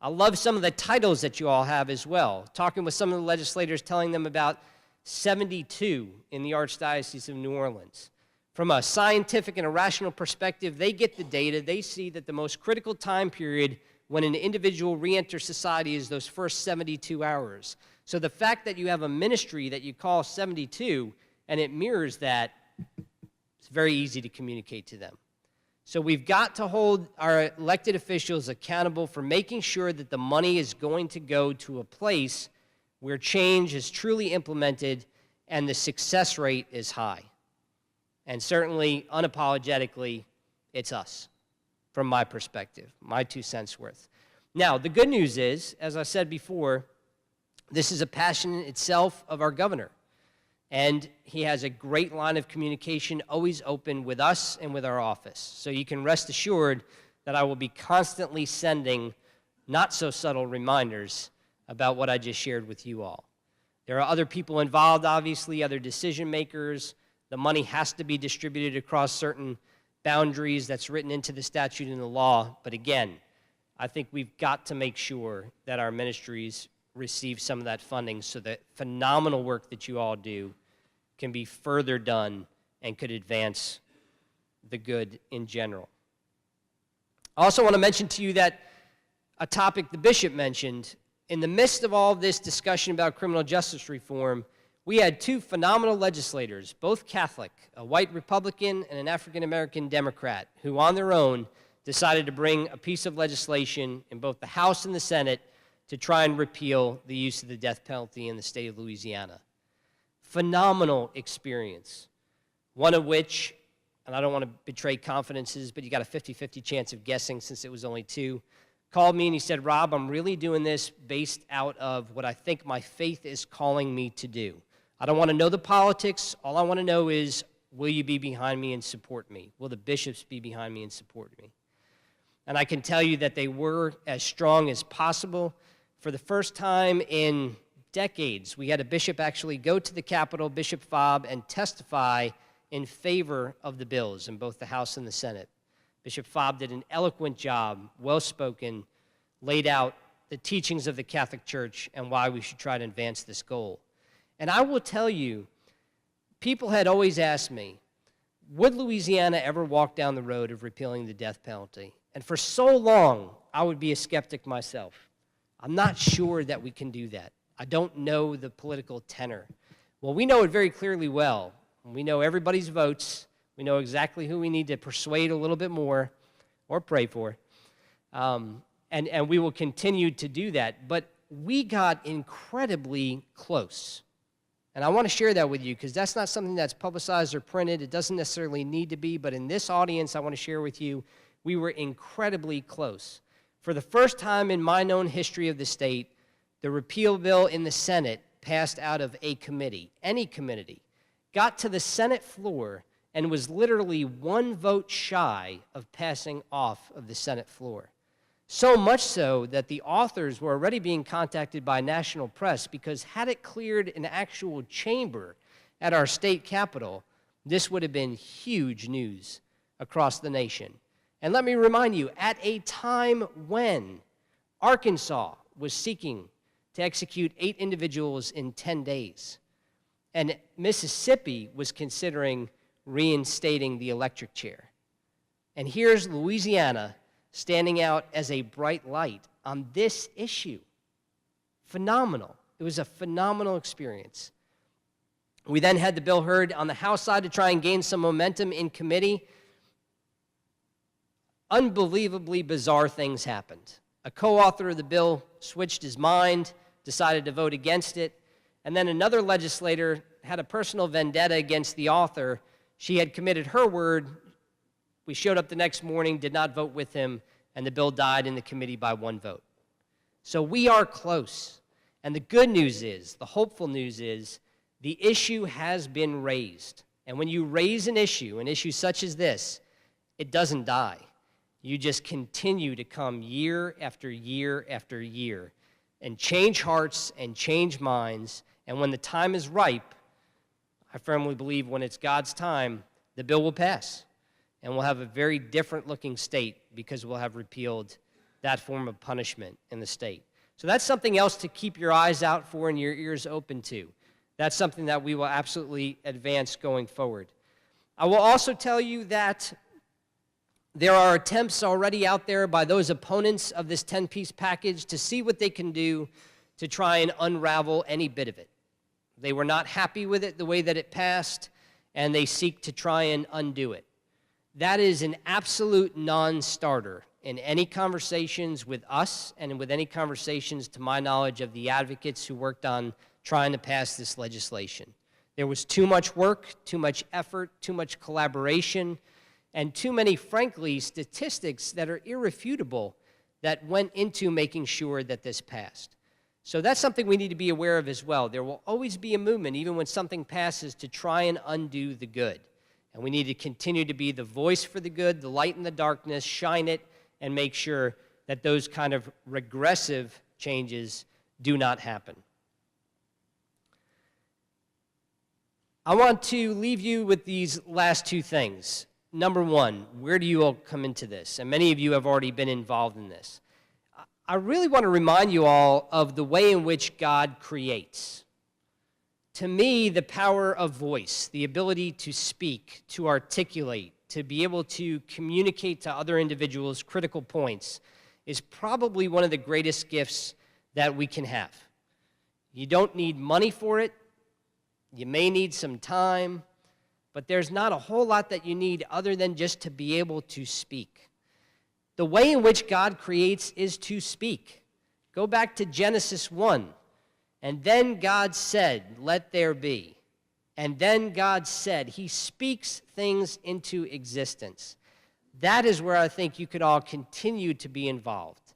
I love some of the titles that you all have as well. Talking with some of the legislators, telling them about 72 in the Archdiocese of New Orleans. From a scientific and a rational perspective, they get the data. They see that the most critical time period when an individual reenters society is those first 72 hours. So the fact that you have a ministry that you call 72 and it mirrors that, it's very easy to communicate to them. So we've got to hold our elected officials accountable for making sure that the money is going to go to a place where change is truly implemented and the success rate is high. And certainly, unapologetically, it's us, from my perspective, my 2 cents worth. Now, the good news is, as I said before, this is a passion in itself of our governor. And he has a great line of communication always open with us and with our office. So you can rest assured that I will be constantly sending not so subtle reminders about what I just shared with you all. There are other people involved, obviously, other decision makers. The money has to be distributed across certain boundaries that's written into the statute and the law. But again, I think we've got to make sure that our ministries receive some of that funding so that phenomenal work that you all do can be further done and could advance the good in general. I also want to mention to you that a topic the bishop mentioned, in the midst of all this discussion about criminal justice reform, we had 2 phenomenal legislators, both Catholic, a white Republican and an African-American Democrat, who on their own decided to bring a piece of legislation in both the House and the Senate to try and repeal the use of the death penalty in the state of Louisiana. Phenomenal experience, one of which, and I don't want to betray confidences, but you got a 50-50 chance of guessing since it was only 2, called me and he said, Rob, I'm really doing this based out of what I think my faith is calling me to do. I don't want to know the politics. All I want to know is, will you be behind me and support me? Will the bishops be behind me and support me? And I can tell you that they were as strong as possible. For the first time in decades, we had a bishop actually go to the Capitol, Bishop Fobb, and testify in favor of the bills in both the House and the Senate. Bishop Fobb did an eloquent job, well-spoken, laid out the teachings of the Catholic Church and why we should try to advance this goal. And I will tell you, people had always asked me, would Louisiana ever walk down the road of repealing the death penalty? And for so long, I would be a skeptic myself. I'm not sure that we can do that. I don't know the political tenor. Well, we know it very clearly well. We know everybody's votes. We know exactly who we need to persuade a little bit more or pray for. And we will continue to do that. But we got incredibly close. And I want to share that with you because that's not something that's publicized or printed. It doesn't necessarily need to be. But in this audience, I want to share with you, we were incredibly close. For the first time in my known history of the state, the repeal bill in the Senate passed out of a committee, any committee, got to the Senate floor, and was literally 1 vote shy of passing off of the Senate floor. So much so that the authors were already being contacted by national press because had it cleared an actual chamber at our state capitol, this would have been huge news across the nation. And let me remind you, at a time when Arkansas was seeking to execute 8 individuals in 10 days, and Mississippi was considering reinstating the electric chair. And here's Louisiana standing out as a bright light on this issue. Phenomenal. It was a phenomenal experience. We then had the bill heard on the House side to try and gain some momentum in committee. Unbelievably bizarre things happened. A co-author of the bill switched his mind, decided to vote against it, and then another legislator had a personal vendetta against the author. She had committed her word. We showed up the next morning, did not vote with him, and the bill died in the committee by 1 vote. So we are close. And the good news is, the hopeful news is, the issue has been raised. And when you raise an issue such as this, it doesn't die. You just continue to come year after year after year and change hearts and change minds. And when the time is ripe, I firmly believe when it's God's time, the bill will pass. And we'll have a very different looking state because we'll have repealed that form of punishment in the state. So that's something else to keep your eyes out for and your ears open to. That's something that we will absolutely advance going forward. I will also tell you that there are attempts already out there by those opponents of this 10-piece package to see what they can do to try and unravel any bit of it. They were not happy with it the way that it passed, and they seek to try and undo it. That is an absolute non-starter in any conversations with us and with any conversations, to my knowledge, of the advocates who worked on trying to pass this legislation. There was too much work, too much effort, too much collaboration, and too many, frankly, statistics that are irrefutable that went into making sure that this passed. So that's something we need to be aware of as well. There will always be a movement, even when something passes, to try and undo the good. And we need to continue to be the voice for the good, the light in the darkness, shine it, and make sure that those kind of regressive changes do not happen. I want to leave you with these last two things. Number one, where do you all come into this? And many of you have already been involved in this. I really want to remind you all of the way in which God creates. To me, the power of voice, the ability to speak, to articulate, to be able to communicate to other individuals critical points, is probably one of the greatest gifts that we can have. You don't need money for it. You may need some time, but there's not a whole lot that you need other than just to be able to speak. The way in which God creates is to speak. Go back to Genesis 1. And then God said, "Let there be." And then God said, He speaks things into existence. That is where I think you could all continue to be involved,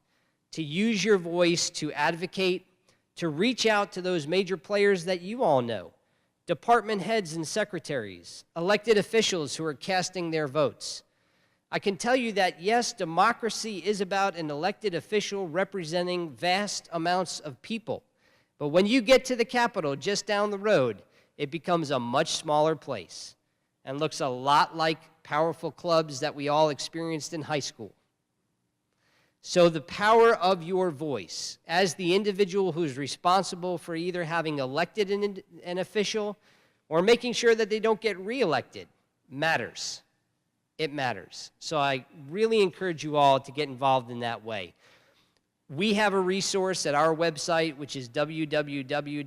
to use your voice to advocate, to reach out to those major players that you all know, department heads and secretaries, elected officials who are casting their votes. I can tell you that, yes, democracy is about an elected official representing vast amounts of people. But when you get to the Capitol just down the road, it becomes a much smaller place and looks a lot like powerful clubs that we all experienced in high school. So the power of your voice as the individual who's responsible for either having elected an official or making sure that they don't get reelected matters. It matters. So I really encourage you all to get involved in that way. We have a resource at our website, which is www.laccb.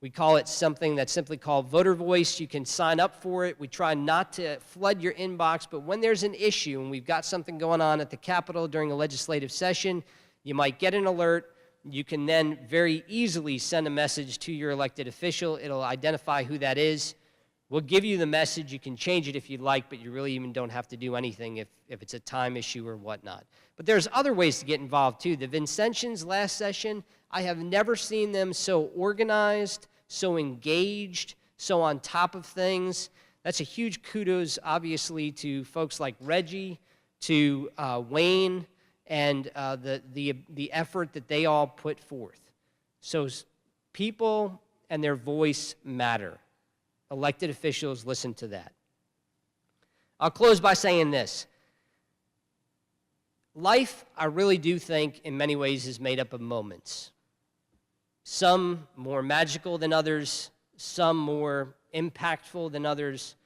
We call it something that's simply called Voter Voice. You can sign up for it. We try not to flood your inbox, but when there's an issue and we've got something going on at the Capitol during a legislative session, you might get an alert. You can then very easily send a message to your elected official. It'll identify who that is. We'll give you the message. You can change it if you'd like, but you really even don't have to do anything if it's a time issue or whatnot. But there's other ways to get involved, too. The Vincentians last session, I have never seen them so organized, so engaged, so on top of things. That's a huge kudos, obviously, to folks like Reggie, to Wayne, and the effort that they all put forth. So people and their voice matter. Elected officials, listen to that. I'll close by saying this. Life, I really do think, in many ways, is made up of moments. Some more magical than others, some more impactful than others.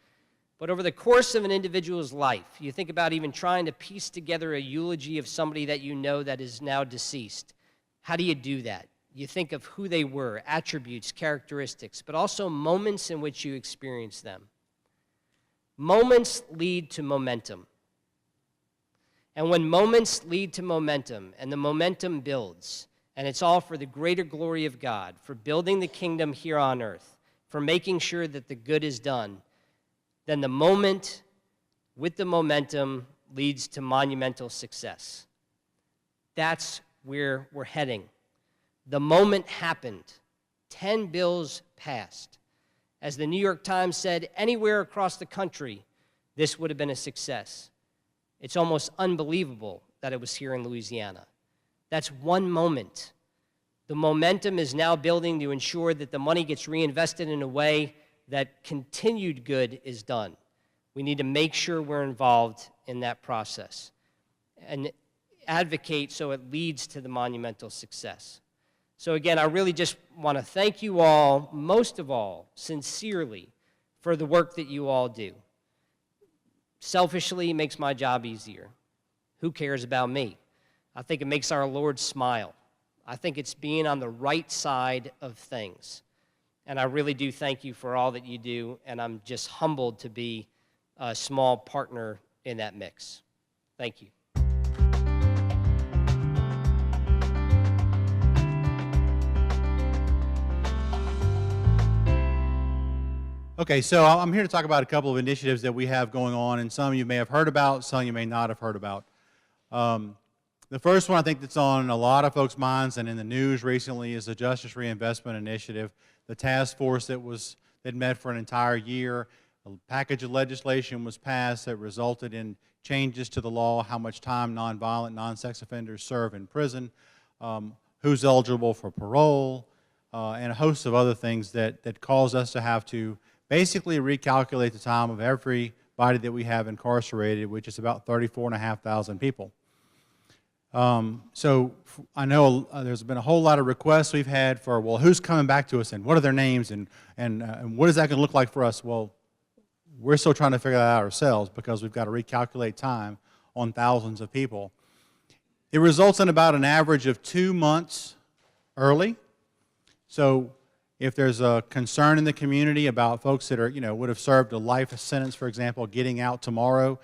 But over the course of an individual's life, you think about even trying to piece together a eulogy of somebody that you know that is now deceased. How do you do that? You think of who they were, attributes, characteristics, but also moments in which you experience them. Moments lead to momentum. And when moments lead to momentum, and the momentum builds, and it's all for the greater glory of God, for building the kingdom here on earth, for making sure that the good is done, then the moment with the momentum leads to monumental success. That's where we're heading. The moment happened. 10 bills passed. As the New York Times said, anywhere across the country, this would have been a success. It's almost unbelievable that it was here in Louisiana. That's one moment. The momentum is now building to ensure that the money gets reinvested in a way that continued good is done. We need to make sure we're involved in that process and advocate so it leads to the monumental success. So again, I really just want to thank you all, most of all, sincerely, for the work that you all do. Selfishly, it makes my job easier. Who cares about me? I think it makes our Lord smile. I think it's being on the right side of things. And I really do thank you for all that you do, and I'm just humbled to be a small partner in that mix. Thank you. Okay, so I'm here to talk about a couple of initiatives that we have going on, and some you may have heard about, some you may not have heard about. The first one I think that's on a lot of folks' minds and in the news recently is the Justice Reinvestment Initiative, the task force that met for an entire year. A package of legislation was passed that resulted in changes to the law, how much time nonviolent, non-sex offenders serve in prison, who's eligible for parole, and a host of other things that cause us to have to basically recalculate the time of everybody that we have incarcerated, which is about 34,500 people. So I know there's been a whole lot of requests we've had for, well, who's coming back to us and what are their names and what is that going to look like for us? Well, we're still trying to figure that out ourselves because we've got to recalculate time on thousands of people. It results in about an average of 2 months early. So if there's a concern in the community about folks that are, would have served a life sentence, for example, getting out tomorrow,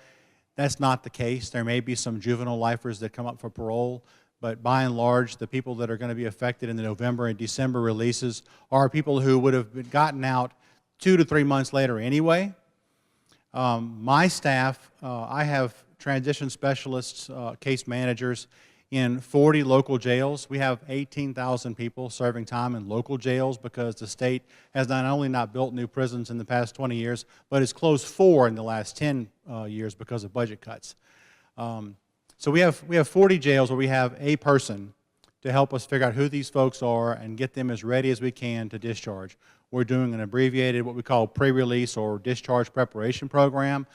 that's not the case. There may be some juvenile lifers that come up for parole, but by and large, the people that are going to be affected in the November and December releases are people who would have gotten out 2 to 3 months later anyway. My staff, I have transition specialists, case managers in 40 local jails. We have 18,000 people serving time in local jails because the state has not only not built new prisons in the past 20 years, but has closed 4 in the last 10 years because of budget cuts. So we have 40 jails where we have a person to help us figure out who these folks are and get them as ready as we can to discharge. We're doing an abbreviated, what we call pre-release or discharge preparation program.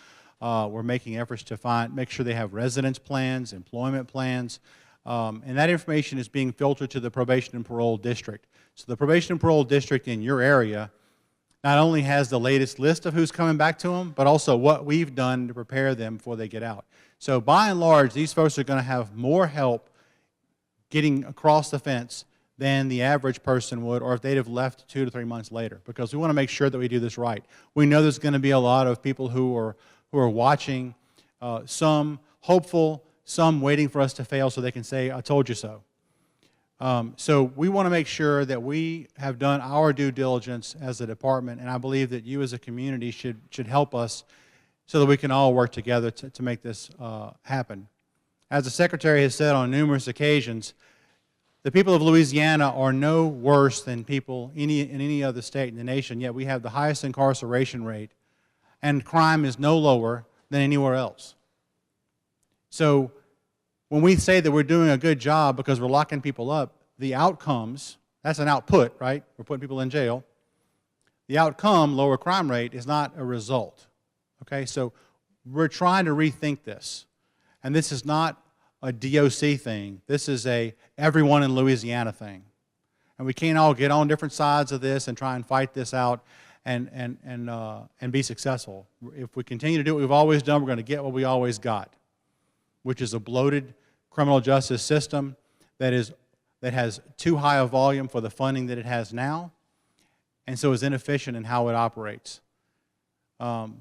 We're making efforts to make sure they have residence plans, employment plans, and that information is being filtered to the probation and parole district. So the probation and parole district in your area not only has the latest list of who's coming back to them, but also what we've done to prepare them before they get out. So by and large, these folks are going to have more help getting across the fence than the average person would, or if they'd have left 2 to 3 months later, because we want to make sure that we do this right. We know there's going to be a lot of people who are watching, some hopeful, some waiting for us to fail so they can say, I told you so. So we want to make sure that we have done our due diligence as a department, and I believe that you as a community should help us so that we can all work together to make this happen. As the Secretary has said on numerous occasions, the people of Louisiana are no worse than people in any other state in the nation, yet we have the highest incarceration rate, and crime is no lower than anywhere else. So when we say that we're doing a good job because we're locking people up, the outcomes, that's an output, right? We're putting people in jail. The outcome, lower crime rate, is not a result. Okay, so we're trying to rethink this. And this is not a DOC thing. This is a everyone in Louisiana thing. And we can't all get on different sides of this and try and fight this out and be successful. If we continue to do what we've always done, we're going to get what we always got, which is a bloated criminal justice system that has too high a volume for the funding that it has now, and so is inefficient in how it operates.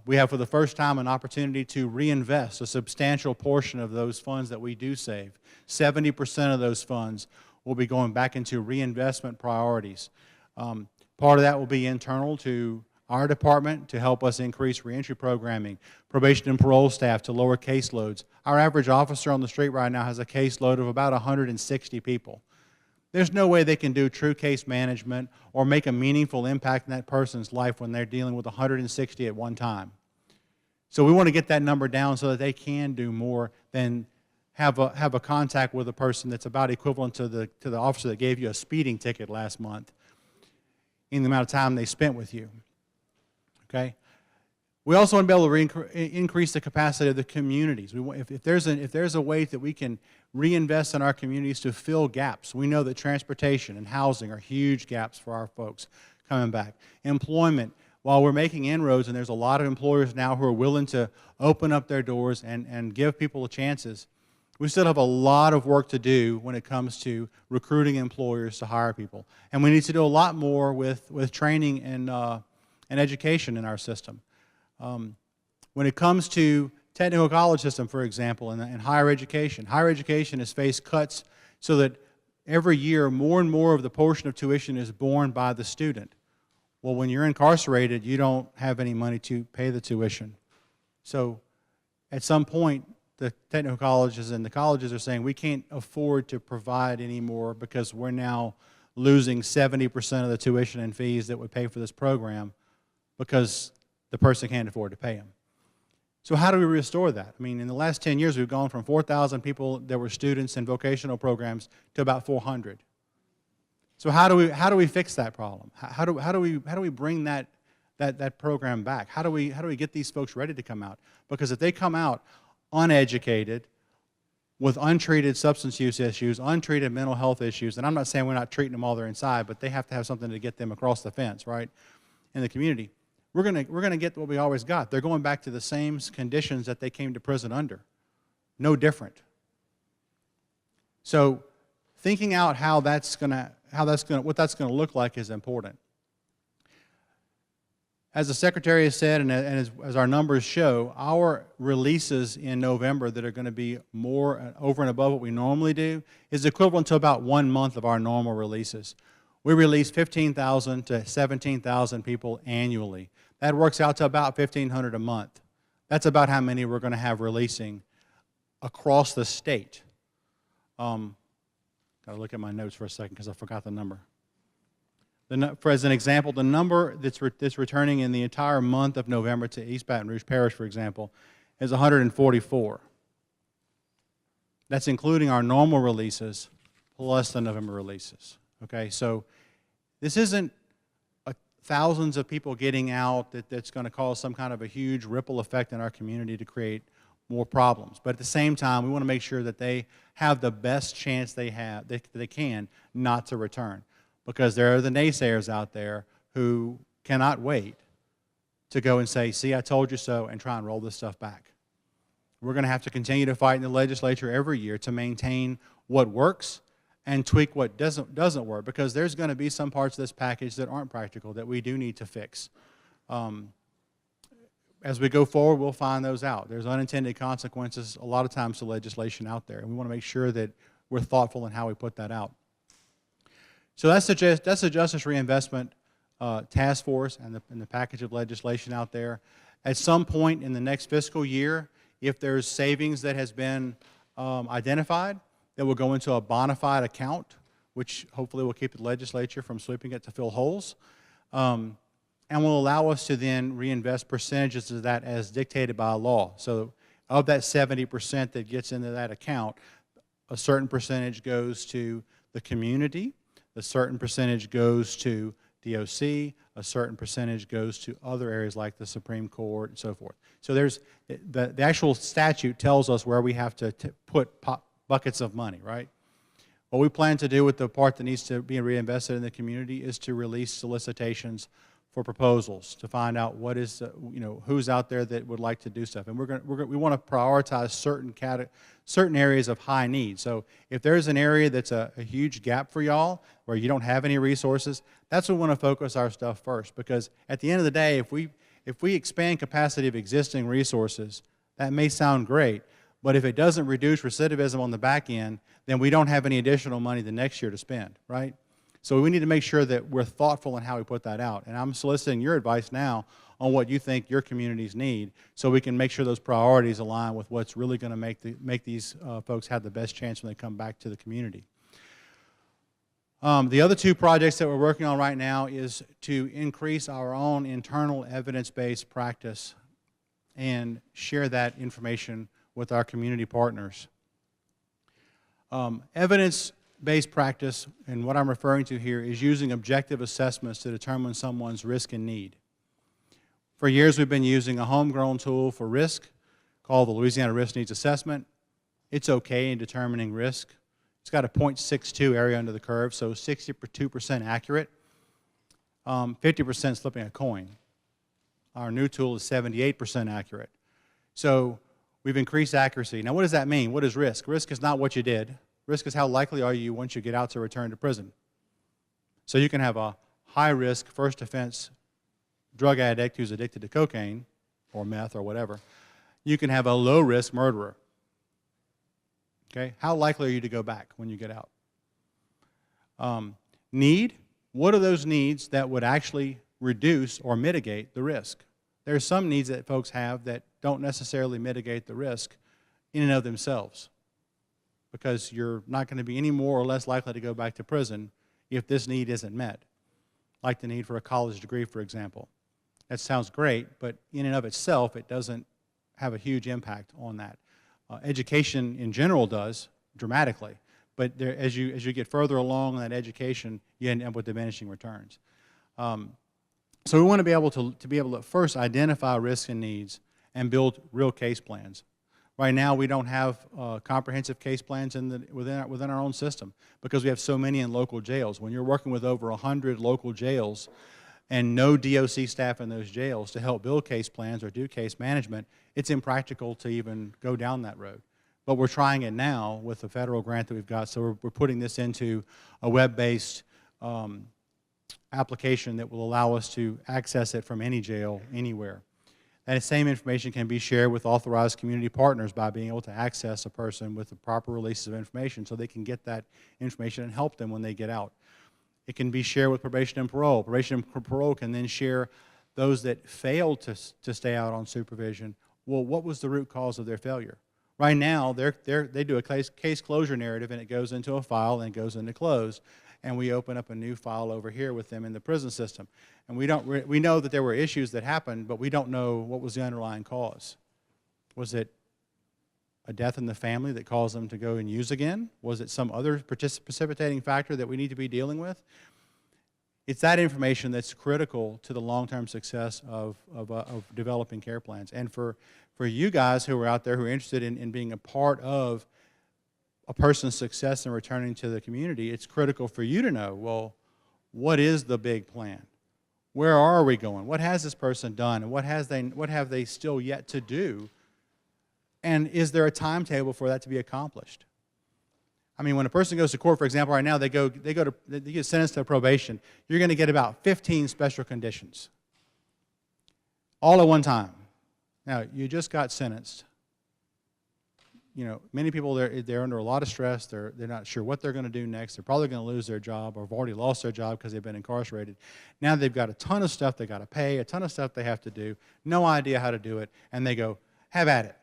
We have for the first time an opportunity to reinvest a substantial portion of those funds that we do save. 70% of those funds will be going back into reinvestment priorities. Part of that will be internal to our department to help us increase reentry programming, probation and parole staff to lower caseloads. Our average officer on the street right now has a caseload of about 160 people. There's no way they can do true case management or make a meaningful impact in that person's life when they're dealing with 160 at one time. So we want to get that number down so that they can do more than have a contact with a person that's about equivalent to the officer that gave you a speeding ticket last month in the amount of time they spent with you. Okay? We also want to be able to increase the capacity of the communities. If there's a way that we can reinvest in our communities to fill gaps, we know that transportation and housing are huge gaps for our folks coming back. Employment, while we're making inroads, and there's a lot of employers now who are willing to open up their doors and give people chances, we still have a lot of work to do when it comes to recruiting employers to hire people. And we need to do a lot more with training and education in our system. When it comes to technical college system, for example, and higher education has faced cuts so that every year more and more of the portion of tuition is borne by the student. Well, when you're incarcerated, you don't have any money to pay the tuition. So at some point, the technical colleges and the colleges are saying we can't afford to provide anymore because we're now losing 70% of the tuition and fees that would pay for this program because the person can't afford to pay them. So how do we restore that? I mean, in the last 10 years, we've gone from 4,000 people that were students in vocational programs to about 400. So how do we fix that problem? How do we bring that program back? How do we get these folks ready to come out? Because if they come out uneducated, with untreated substance use issues, untreated mental health issues, and I'm not saying we're not treating them while they're inside, but they have to have something to get them across the fence, right, in the community. We're gonna get what we always got. They're going back to the same conditions that they came to prison under, no different. So, thinking out what that's gonna look like is important. As the Secretary has said, and as our numbers show, our releases in November that are going to be more over and above what we normally do is equivalent to about 1 month of our normal releases. We release 15,000 to 17,000 people annually. That works out to about 1,500 a month. That's about how many we're going to have releasing across the state. Got to look at my notes for a second because I forgot the number. As an example, the number that's returning in the entire month of November to East Baton Rouge Parish, for example, is 144. That's including our normal releases plus the November releases. Okay, so this isn't thousands of people getting out that's going to cause some kind of a huge ripple effect in our community to create more problems. But at the same time, we want to make sure that they have the best chance they can not to return. Because there are the naysayers out there who cannot wait to go and say, see, I told you so, and try and roll this stuff back. We're going to have to continue to fight in the legislature every year to maintain what works and tweak what doesn't work, because there's going to be some parts of this package that aren't practical that we do need to fix. As we go forward, we'll find those out. There's unintended consequences a lot of times to legislation out there, and we want to make sure that we're thoughtful in how we put that out. So that's the Justice Reinvestment Task Force and the package of legislation out there. At some point in the next fiscal year, if there's savings that has been identified, that will go into a bona fide account, which hopefully will keep the legislature from sweeping it to fill holes, and will allow us to then reinvest percentages of that as dictated by law. So of that 70% that gets into that account, a certain percentage goes to the community, a certain percentage goes to DOC, a certain percentage goes to other areas like the Supreme Court and so forth. So there's the actual statute tells us where we have to put buckets of money, right? What we plan to do with the part that needs to be reinvested in the community is to release solicitations for proposals to find out what is, who's out there that would like to do stuff. And we want to prioritize certain areas of high need. So if there's an area that's a huge gap for y'all where you don't have any resources, that's where we want to focus our stuff first. Because at the end of the day, if we expand capacity of existing resources, that may sound great, but if it doesn't reduce recidivism on the back end, then we don't have any additional money the next year to spend, right? So we need to make sure that we're thoughtful in how we put that out. And I'm soliciting your advice now on what you think your communities need so we can make sure those priorities align with what's really going to make these folks have the best chance when they come back to the community. The other two projects that we're working on right now is to increase our own internal evidence-based practice and share that information with our community partners. Evidence-based practice, and what I'm referring to here, is using objective assessments to determine someone's risk and need. For years, we've been using a homegrown tool for risk called the Louisiana Risk Needs Assessment. It's okay in determining risk. It's got a 0.62 area under the curve, so 62% accurate, 50% flipping a coin. Our new tool is 78% accurate. So we've increased accuracy. Now, what does that mean? What is risk? Risk is not what you did. Risk is how likely are you once you get out to return to prison. So you can have a high-risk first offense drug addict who's addicted to cocaine or meth or whatever. You can have a low-risk murderer. Okay? How likely are you to go back when you get out? Need, what are those needs that would actually reduce or mitigate the risk? There are some needs that folks have that don't necessarily mitigate the risk in and of themselves, because you're not going to be any more or less likely to go back to prison if this need isn't met, like the need for a college degree, for example. That sounds great, but in and of itself, it doesn't have a huge impact on that. Education in general does, dramatically, but there, as you get further along in that education, you end up with diminishing returns. So we want to be able to first identify risks and needs and build real case plans. Right now, we don't have comprehensive case plans within our own system because we have so many in local jails. When you're working with over 100 local jails and no DOC staff in those jails to help build case plans or do case management, it's impractical to even go down that road. But we're trying it now with the federal grant that we've got, so we're putting this into a web-based application that will allow us to access it from any jail, anywhere. That same information can be shared with authorized community partners by being able to access a person with the proper releases of information so they can get that information and help them when they get out. It can be shared with probation and parole. Probation and parole can then share those that failed to stay out on supervision. Well, what was the root cause of their failure? Right now, they do a case closure narrative, and it goes into a file and it goes into close, and we open up a new file over here with them in the prison system. And we know that there were issues that happened, but we don't know what was the underlying cause. Was it a death in the family that caused them to go and use again? Was it some other precipitating factor that we need to be dealing with? It's that information that's critical to the long-term success of developing care plans. And for you guys who are out there who are interested in being a part of a person's success in returning to the community, it's critical for you to know, well, what is the big plan? Where are we going? What has this person done? And what have they still yet to do? And is there a timetable for that to be accomplished? I mean, when a person goes to court, for example, right now, they get sentenced to probation. You're going to get about 15 special conditions, all at one time. Now, you just got sentenced. You know, many people, they're under a lot of stress. They're not sure what they're going to do next. They're probably going to lose their job or have already lost their job because they've been incarcerated. Now they've got a ton of stuff they got to pay, a ton of stuff they have to do, no idea how to do it, and they go, have at it.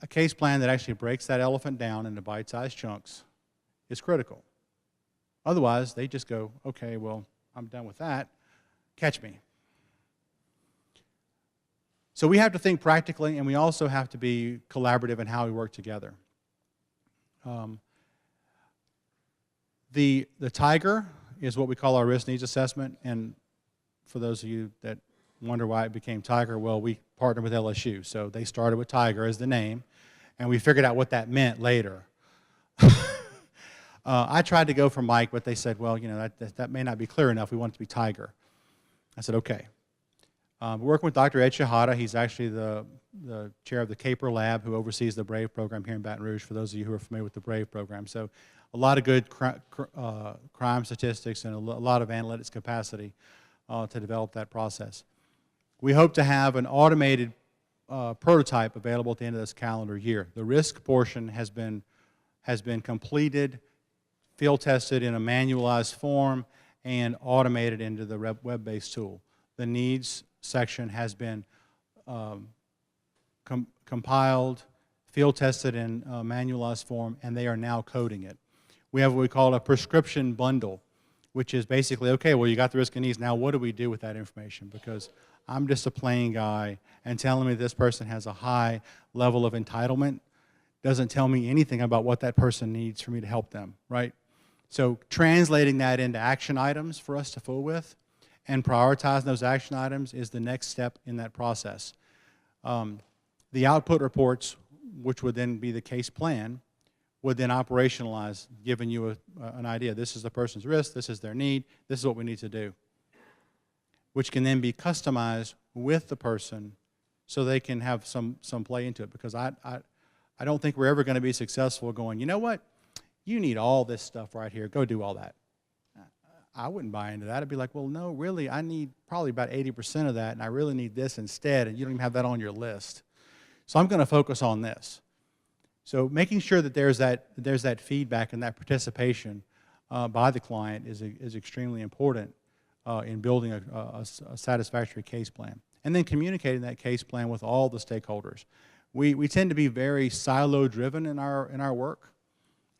A case plan that actually breaks that elephant down into bite-sized chunks is critical. Otherwise, they just go, okay, well, I'm done with that. Catch me. So we have to think practically, and we also have to be collaborative in how we work together. The TIGER is what we call our risk needs assessment, and for those of you that wonder why it became TIGER, well, we partnered with LSU, so they started with TIGER as the name, and we figured out what that meant later. I tried to go for Mike, but they said, well, you know, that may not be clear enough. We want it to be TIGER. I said, okay. We're working with Dr. Ed Shahada. He's actually the chair of the CAPER lab who oversees the BRAVE program here in Baton Rouge, for those of you who are familiar with the BRAVE program. So a lot of good crime statistics and a lot of analytics capacity to develop that process. We hope to have an automated prototype available at the end of this calendar year. The risk portion has been completed, field tested in a manualized form, and automated into the web-based tool. The needs section has been compiled, field tested in manualized form, and they are now coding it. We have what we call a prescription bundle, which is basically, okay, well, you got the risk and needs, now what do we do with that information? Because I'm just a plain guy, and telling me this person has a high level of entitlement doesn't tell me anything about what that person needs for me to help them, right? So translating that into action items for us to fool with and prioritizing those action items is the next step in that process. The output reports, which would then be the case plan, would then operationalize, giving you an idea. This is the person's risk, this is their need, this is what we need to do. which can then be customized with the person so they can have some play into it. Because I don't think we're ever going to be successful going, you know what, you need all this stuff right here, go do all that. I wouldn't buy into that. I'd be like, well, no, really, I need probably about 80% of that, and I really need this instead, and you don't even have that on your list. So I'm going to focus on this. So making sure that there's that feedback and that participation by the client is extremely important in building a satisfactory case plan. And then communicating that case plan with all the stakeholders. We tend to be very silo-driven in our work.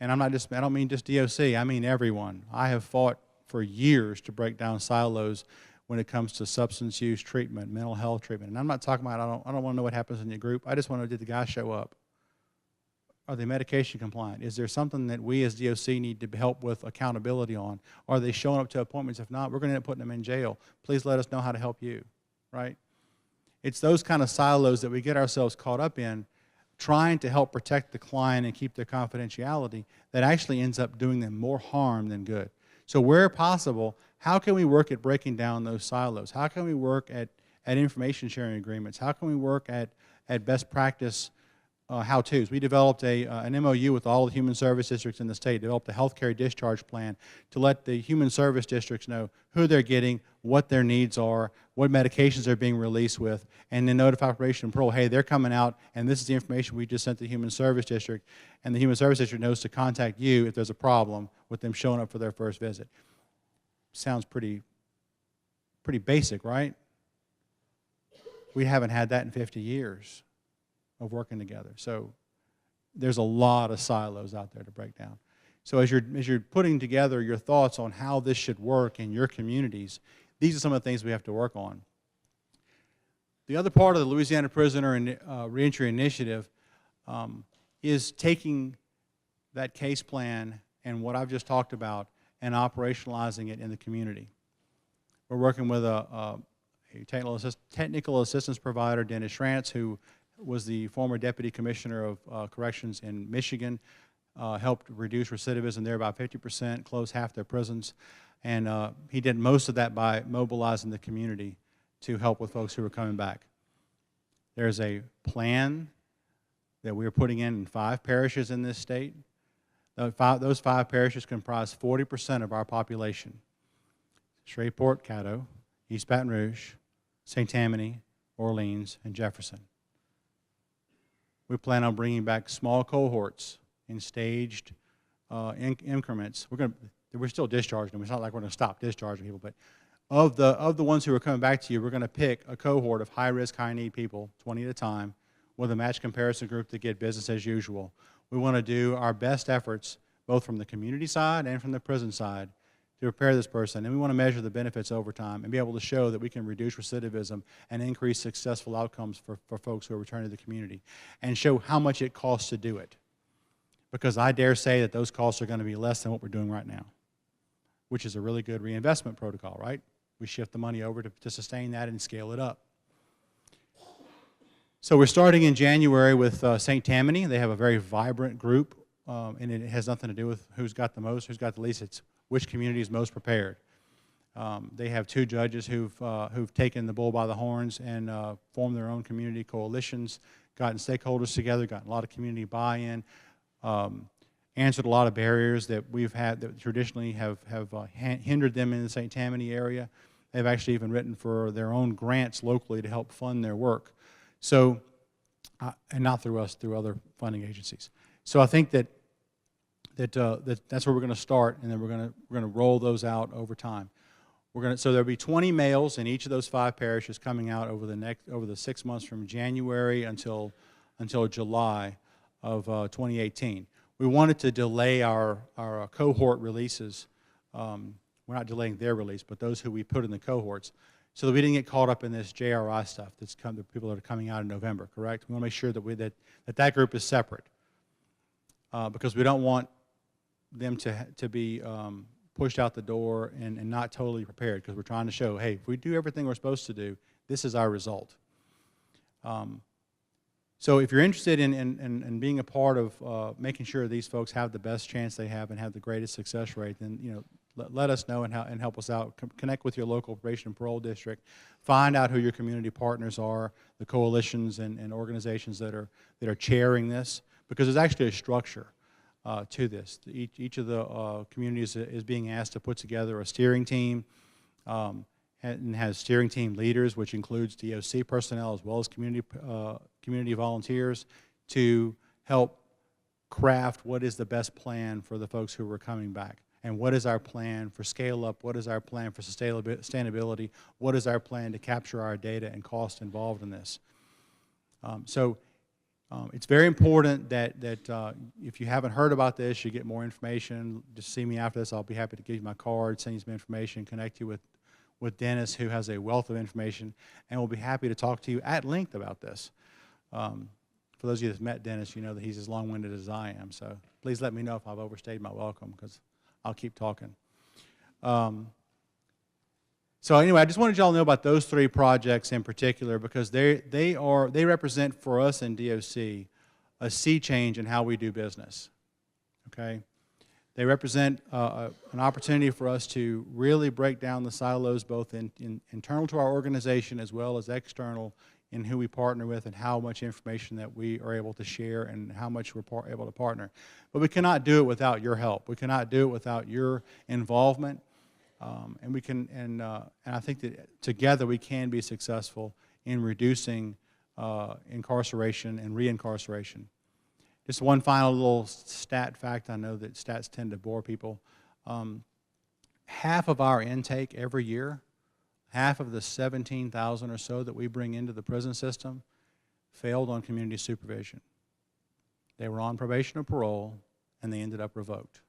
And I don't mean just DOC, I mean everyone. I have fought for years to break down silos when it comes to substance use treatment, mental health treatment. And I'm not talking about, I don't want to know what happens in your group. I just want to know, did the guys show up? Are they medication compliant? Is there something that we as DOC need to help with accountability on? Are they showing up to appointments? If not, we're going to end up putting them in jail. Please let us know how to help you, right? It's those kind of silos that we get ourselves caught up in, trying to help protect the client and keep their confidentiality, that actually ends up doing them more harm than good. So where possible, how can we work at breaking down those silos? How can we work at information sharing agreements? How can we work at best practice how-tos? We developed an MOU with all the human service districts in the state, developed a healthcare discharge plan to let the human service districts know who they're getting, what their needs are, what medications they're being released with, and then notify probation and parole, hey, they're coming out, and this is the information we just sent to the human service district, and the human service district knows to contact you if there's a problem with them showing up for their first visit. Sounds pretty basic, right? We haven't had that in 50 years of working together. So there's a lot of silos out there to break down. So as you're putting together your thoughts on how this should work in your communities, these are some of the things we have to work on. The other part of the Louisiana Prisoner and Reentry Initiative is taking that case plan and what I've just talked about and operationalizing it in the community. We're working with a technical assistance provider, Dennis Schrantz, who was the former Deputy Commissioner of Corrections in Michigan, helped reduce recidivism there by 50%, close half their prisons, and he did most of that by mobilizing the community to help with folks who are coming back. There's a plan that we're putting in 5 parishes in this state. Those 5 parishes comprise 40% of our population. Shreveport, Caddo, East Baton Rouge, St. Tammany, Orleans, and Jefferson. We plan on bringing back small cohorts in staged increments. We're still discharging them. It's not like we're going to stop discharging people, but of the ones who are coming back to you, we're going to pick a cohort of high-risk, high-need people, 20 at a time, with a match comparison group to get business as usual. We want to do our best efforts, both from the community side and from the prison side, to prepare this person. And we want to measure the benefits over time and be able to show that we can reduce recidivism and increase successful outcomes for folks who are returning to the community, and show how much it costs to do it. Because I dare say that those costs are going to be less than what we're doing right now, which is a really good reinvestment protocol, right? We shift the money over to sustain that and scale it up. So we're starting in January with St. Tammany. They have a very vibrant group, and it has nothing to do with who's got the most, who's got the least. It's which community is most prepared. They have 2 judges who've taken the bull by the horns and formed their own community coalitions, gotten stakeholders together, gotten a lot of community buy-in, answered a lot of barriers that we've had that traditionally have hindered them in the St. Tammany area. They've actually even written for their own grants locally to help fund their work. So, and not through us, through other funding agencies. So I think that's where we're going to start, and then we're going to roll those out over time. So there'll be 20 males in each of those 5 parishes coming out over the 6 months from January until July of 2018. We wanted to delay our cohort releases. We're not delaying their release, but those who we put in the cohorts, so that we didn't get caught up in this JRI stuff the people that are coming out in November, correct? We want to make sure that that group is separate, because we don't want them to be pushed out the door and not totally prepared, because we're trying to show, hey, if we do everything we're supposed to do, this is our result. So if you're interested in being a part of making sure these folks have the best chance they have and have the greatest success rate, then let us know and help us out. Connect with your local probation and parole district. Find out who your community partners are, the coalitions and organizations that are chairing this, because there's actually a structure to this. Each of the communities is being asked to put together a steering team, and has steering team leaders, which includes DOC personnel as well as community volunteers, to help craft what is the best plan for the folks who are coming back. And what is our plan for scale up? What is our plan for sustainability? What is our plan to capture our data and cost involved in this? It's very important that if you haven't heard about this, you get more information. Just see me after this. I'll be happy to give you my card, send you some information, connect you with Dennis, who has a wealth of information, and we'll be happy to talk to you at length about this. For those of you that have met Dennis, you know that he's as long-winded as I am, so please let me know if I've overstayed my welcome, because I'll keep talking. So anyway, I just wanted y'all to know about those 3 projects in particular, because they represent for us in DOC a sea change in how we do business. Okay, they represent an opportunity for us to really break down the silos, both internal to our organization as well as external, in who we partner with and how much information that we are able to share and how much we're able to partner. But we cannot do it without your help. We cannot do it without your involvement. And I think that together we can be successful in reducing incarceration and reincarceration. Just one final little stat fact. I know that stats tend to bore people. Half of our intake every year, half of the 17,000 or so that we bring into the prison system, failed on community supervision. They were on probation or parole, and they ended up revoked.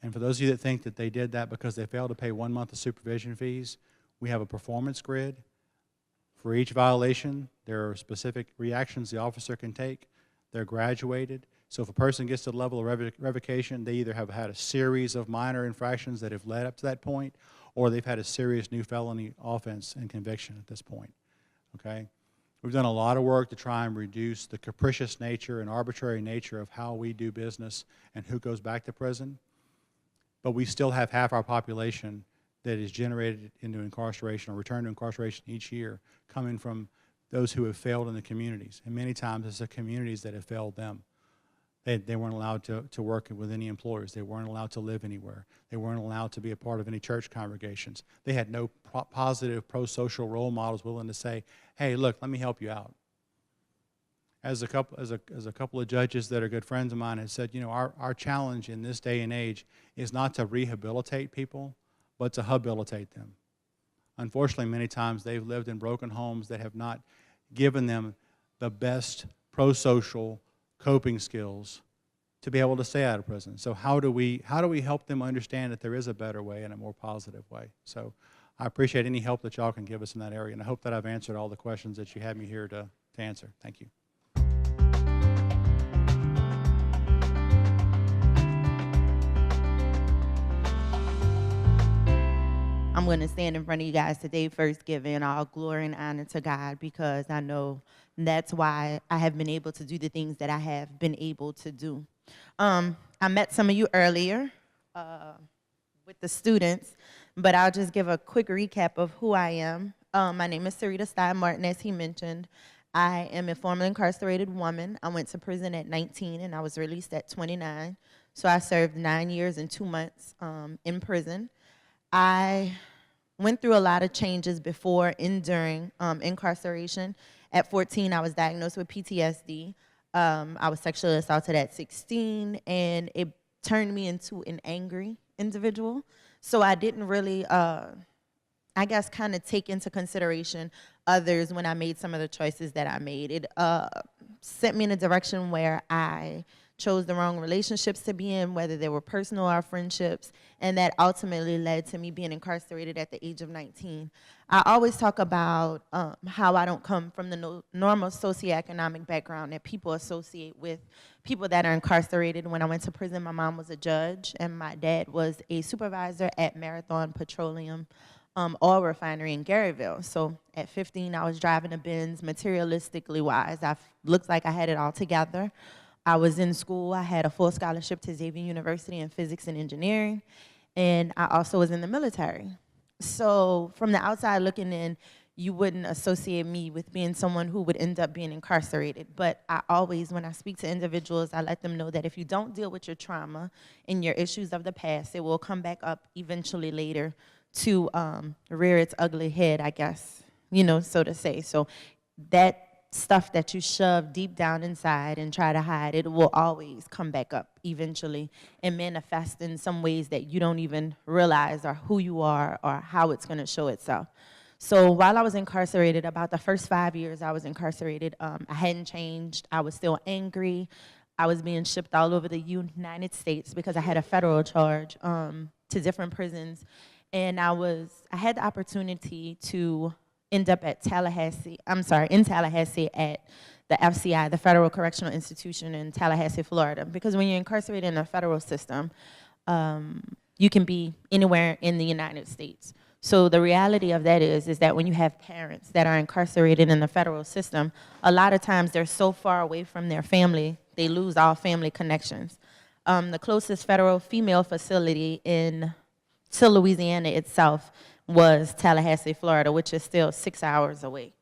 And for those of you that think that they did that because they failed to pay 1 month of supervision fees, we have a performance grid. For each violation, there are specific reactions the officer can take. They're graduated. So if a person gets to the level of revocation, they either have had a series of minor infractions that have led up to that point, or they've had a serious new felony offense and conviction at this point. Okay? We've done a lot of work to try and reduce the capricious nature and arbitrary nature of how we do business and who goes back to prison. But we still have half our population that is generated into incarceration or returned to incarceration each year coming from those who have failed in the communities. And many times it's the communities that have failed them. They weren't allowed to work with any employers. They weren't allowed to live anywhere. They weren't allowed to be a part of any church congregations. They had no positive pro-social role models willing to say, hey, look, let me help you out. As a couple of judges that are good friends of mine have said, you know, our challenge in this day and age is not to rehabilitate people, but to habilitate them. Unfortunately, many times they've lived in broken homes that have not given them the best pro-social coping skills to be able to stay out of prison. So how do we help them understand that there is a better way and a more positive way? So I appreciate any help that y'all can give us in that area, and I hope that I've answered all the questions that you had me here to answer. Thank you. I'm going to stand in front of you guys today first giving all glory and honor to God, because I know that's why I have been able to do the things that I have been able to do. I met some of you earlier with the students, but I'll just give a quick recap of who I am. My name is Sarita Stein Martin, as he mentioned. I am a formerly incarcerated woman. I went to prison at 19 and I was released at 29. So I served 9 years and 2 months in prison. I went through a lot of changes before and during incarceration. At 14, I was diagnosed with PTSD. I was sexually assaulted at 16, and it turned me into an angry individual. So I didn't really, I guess, kind of take into consideration others when I made some of the choices that I made. It sent me in a direction where I chose the wrong relationships to be in, whether they were personal or friendships, and that ultimately led to me being incarcerated at the age of 19. I always talk about how I don't come from the normal socioeconomic background that people associate with people that are incarcerated. When I went to prison, my mom was a judge, and my dad was a supervisor at Marathon Petroleum oil refinery in Garyville. So at 15, I was driving a Benz. Materialistically wise, I looked like I had it all together. I was in school. I had a full scholarship to Xavier University in physics and engineering. and I also was in the military. So from the outside looking in, you wouldn't associate me with being someone who would end up being incarcerated. But I always, when I speak to individuals, I let them know that if you don't deal with your trauma and your issues of the past, it will come back up eventually later to rear its ugly head, I guess, so to say. So that stuff that you shove deep down inside and try to hide, it will always come back up eventually and manifest in some ways that you don't even realize or who you are or how it's going to show itself. So while I was incarcerated, about the first 5 years I was incarcerated, I hadn't changed. I was still angry. I was being shipped all over the United States because I had a federal charge to different prisons. And I had the opportunity to end up in Tallahassee at the FCI, the Federal Correctional Institution in Tallahassee, Florida. Because when you're incarcerated in the federal system, you can be anywhere in the United States. So the reality of that is that when you have parents that are incarcerated in the federal system, a lot of times they're so far away from their family, they lose all family connections. The closest federal female facility to Louisiana itself was Tallahassee, Florida, which is still 6 hours away,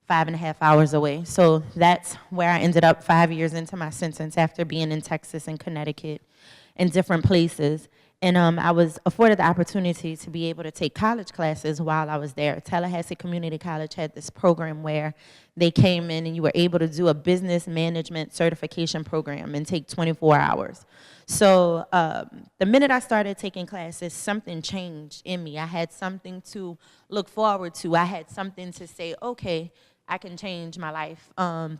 5.5 hours away. So that's where I ended up 5 years into my sentence after being in Texas and Connecticut and different places. And I was afforded the opportunity to be able to take college classes while I was there. Tallahassee Community College had this program where they came in and you were able to do a business management certification program and take 24 hours. So the minute I started taking classes, something changed in me. I had something to look forward to. I had something to say, okay, I can change my life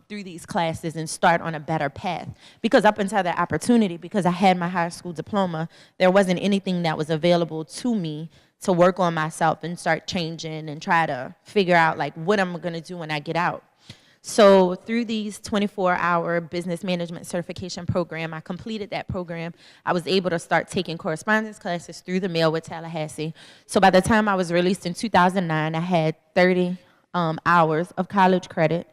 through these classes and start on a better path. Because up until that opportunity, because I had my high school diploma, there wasn't anything that was available to me to work on myself and start changing and try to figure out like what I'm gonna do when I get out. So through these 24-hour business management certification program, I completed that program. I was able to start taking correspondence classes through the mail with Tallahassee. So by the time I was released in 2009, I had 30 hours of college credit,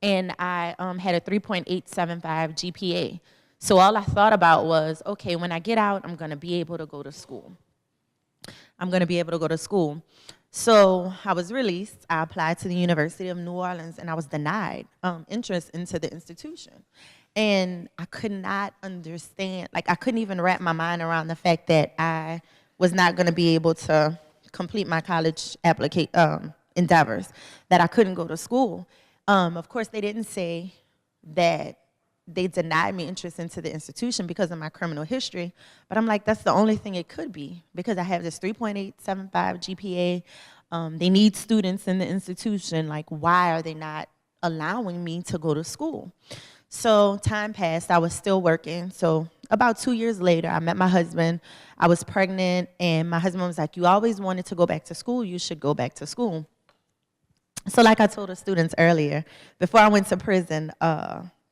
and I had a 3.875 GPA. So all I thought about was, okay, when I get out, I'm gonna be able to go to school. I'm gonna be able to go to school. So I was released. I applied to the University of New Orleans, and I was denied interest into the institution. And I could not understand, like I couldn't even wrap my mind around the fact that I was not gonna be able to complete my college endeavors, that I couldn't go to school. Of course, they didn't say that they denied me interest into the institution because of my criminal history, but I'm like, that's the only thing it could be, because I have this 3.875 GPA. They need students in the institution. Like, why are they not allowing me to go to school? So time passed, I was still working. So about 2 years later, I met my husband. I was pregnant, and my husband was like, you always wanted to go back to school, you should go back to school. So like I told the students earlier, before I went to prison,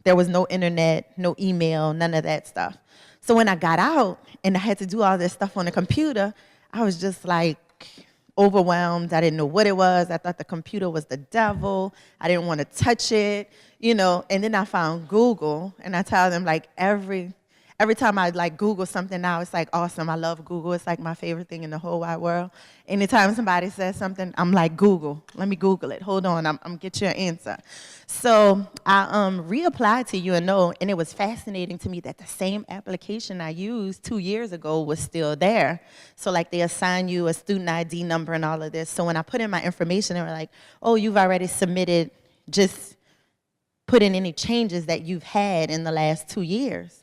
there was no internet, no email, none of that stuff. So when I got out and I had to do all this stuff on the computer, I was just like overwhelmed. I didn't know what it was. I thought the computer was the devil. I didn't want to touch it, and then I found Google, and I tell them like every time I like Google something now, it's like awesome. I love Google. It's like my favorite thing in the whole wide world. Anytime somebody says something, I'm like, Google. Let me Google it. Hold on, I'm get you an answer. So I reapplied to UNO, and it was fascinating to me that the same application I used 2 years ago was still there. So like they assign you a student ID number and all of this. So when I put in my information, they were like, oh, you've already submitted, just put in any changes that you've had in the last 2 years.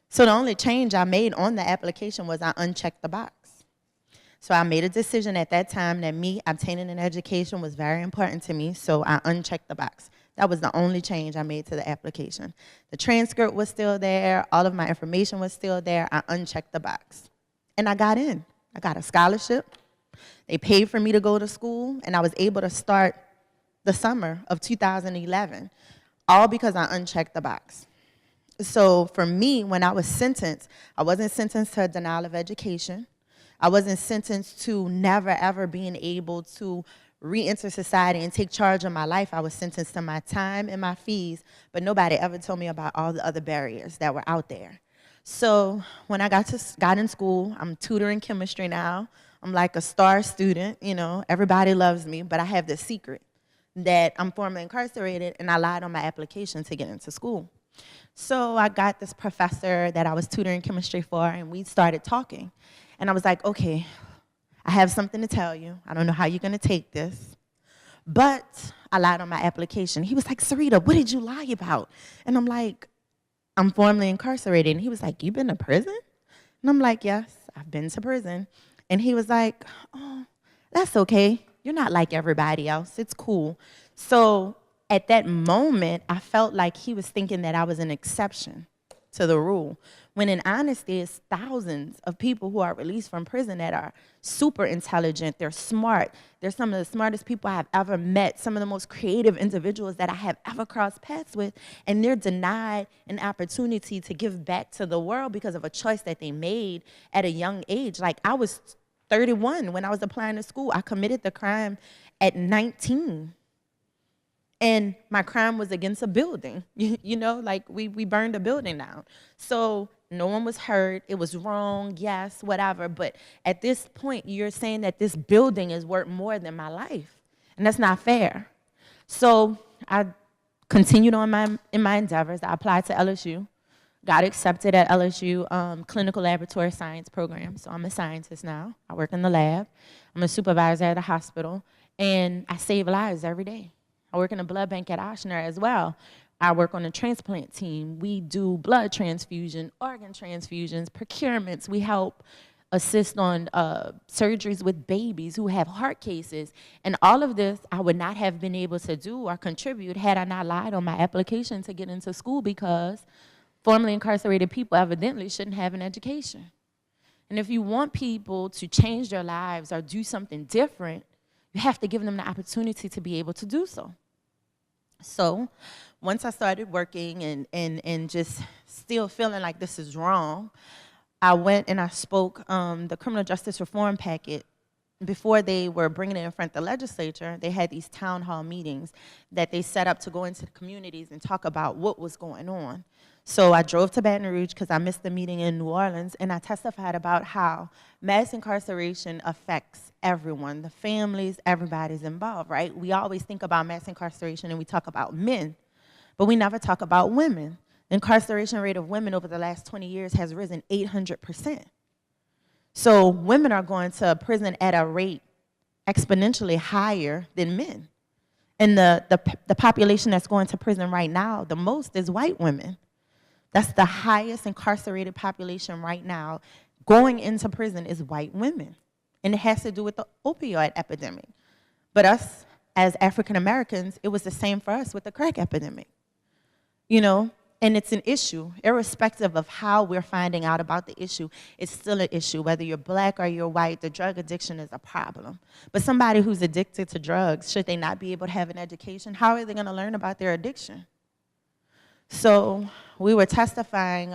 So the only change I made on the application was I unchecked the box. So I made a decision at that time that me obtaining an education was very important to me, so I unchecked the box. That was the only change I made to the application. The transcript was still there, all of my information was still there, I unchecked the box. And I got in. I got a scholarship. They paid for me to go to school, and I was able to start the summer of 2011, all because I unchecked the box. So for me, when I was sentenced, I wasn't sentenced to a denial of education. I wasn't sentenced to never, ever being able to re-enter society and take charge of my life. I was sentenced to my time and my fees, but nobody ever told me about all the other barriers that were out there. So when I got in school, I'm tutoring chemistry now. I'm like a star student, you know, everybody loves me, but I have this secret that I'm formerly incarcerated, and I lied on my application to get into school. So I got this professor that I was tutoring chemistry for, and we started talking. And I was like, okay, I have something to tell you. I don't know how you're gonna take this, but I lied on my application. He was like, Sarita, what did you lie about? And I'm like, I'm formerly incarcerated. And he was like, you been to prison? And I'm like, yes, I've been to prison. And he was like, oh, that's okay. You're not like everybody else. It's cool. So at that moment, I felt like he was thinking that I was an exception to the rule, when in honesty, it's thousands of people who are released from prison that are super intelligent, they're smart, they're some of the smartest people I have ever met, some of the most creative individuals that I have ever crossed paths with, and they're denied an opportunity to give back to the world because of a choice that they made at a young age. Like, I was 31 when I was applying to school. I committed the crime at 19. And my crime was against a building, you know, like we burned a building down. So no one was hurt, it was wrong, yes, whatever. But at this point, you're saying that this building is worth more than my life. And that's not fair. So I continued on in my endeavors. I applied to LSU, got accepted at LSU clinical laboratory science program. So I'm a scientist now. I work in the lab. I'm a supervisor at a hospital. And I save lives every day. I work in a blood bank at Ochsner as well. I work on a transplant team. We do blood transfusion, organ transfusions, procurements. We help assist on surgeries with babies who have heart cases. And all of this I would not have been able to do or contribute had I not lied on my application to get into school, because formerly incarcerated people evidently shouldn't have an education. And if you want people to change their lives or do something different, you have to give them the opportunity to be able to do so. So once I started working and just still feeling like this is wrong, I went and I spoke the criminal justice reform packet. Before they were bringing it in front of the legislature, they had these town hall meetings that they set up to go into the communities and talk about what was going on. So I drove to Baton Rouge because I missed the meeting in New Orleans, and I testified about how mass incarceration affects everyone, the families, everybody's involved, right? We always think about mass incarceration and we talk about men, but we never talk about women. The incarceration rate of women over the last 20 years has risen 800%. So women are going to prison at a rate exponentially higher than men. And the population that's going to prison right now, the most is white women. That's the highest incarcerated population right now. Going into prison is white women. And it has to do with the opioid epidemic. But us, as African Americans, it was the same for us with the crack epidemic. You know, and it's an issue. Irrespective of how we're finding out about the issue, it's still an issue. Whether you're black or you're white, the drug addiction is a problem. But somebody who's addicted to drugs, should they not be able to have an education? How are they going to learn about their addiction? So we were testifying,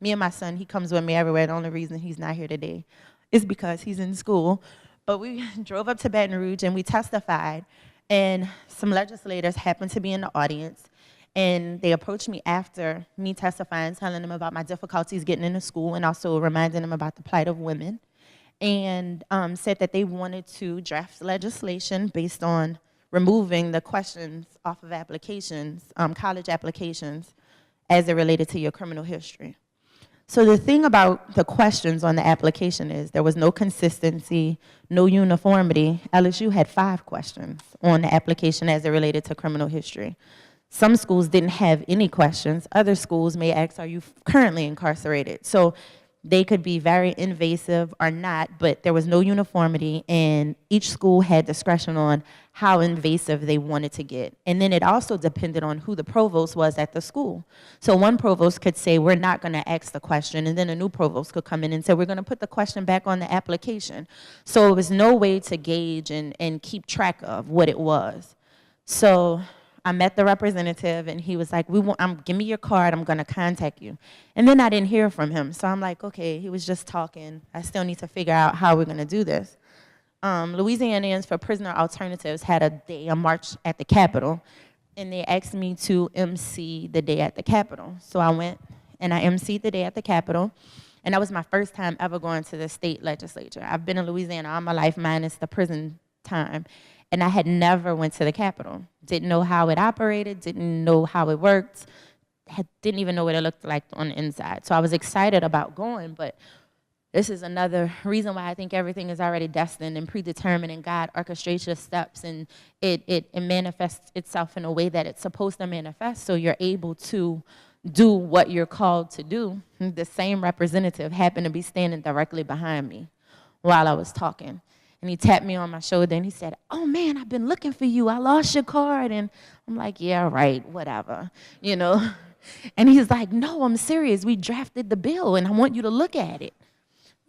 me and my son, he comes with me everywhere. The only reason he's not here today is because he's in school. But we drove up to Baton Rouge and we testified, and some legislators happened to be in the audience, and they approached me after me testifying, telling them about my difficulties getting into school and also reminding them about the plight of women, and said that they wanted to draft legislation based on removing the questions off of applications, college applications, as it related to your criminal history. So the thing about the questions on the application is there was no consistency, no uniformity. LSU had 5 questions on the application as it related to criminal history. Some schools didn't have any questions. Other schools may ask, are you currently incarcerated? So they could be very invasive or not, but there was no uniformity, and each school had discretion on how invasive they wanted to get. And then it also depended on who the provost was at the school. So one provost could say, we're not going to ask the question, and then a new provost could come in and say, we're going to put the question back on the application. So it was no way to gauge and keep track of what it was. So I met the representative, and he was like, give me your card, I'm gonna contact you. And then I didn't hear from him, so I'm like, okay, he was just talking. I still need to figure out how we're gonna do this. Louisianians for Prisoner Alternatives had a march at the Capitol, and they asked me to MC the day at the Capitol. So I went and I emceed the day at the Capitol. And that was my first time ever going to the state legislature. I've been in Louisiana all my life, minus the prison time. And I had never went to the Capitol. Didn't know how it operated, didn't know how it worked, didn't even know what it looked like on the inside. So I was excited about going, but this is another reason why I think everything is already destined and predetermined, and God orchestrates your steps, and it manifests itself in a way that it's supposed to manifest, so you're able to do what you're called to do. The same representative happened to be standing directly behind me while I was talking. And he tapped me on my shoulder and he said, "Oh man, I've been looking for you. I lost your card." And I'm like, "Yeah, right, whatever, you know." And he's like, "No, I'm serious. We drafted the bill and I want you to look at it."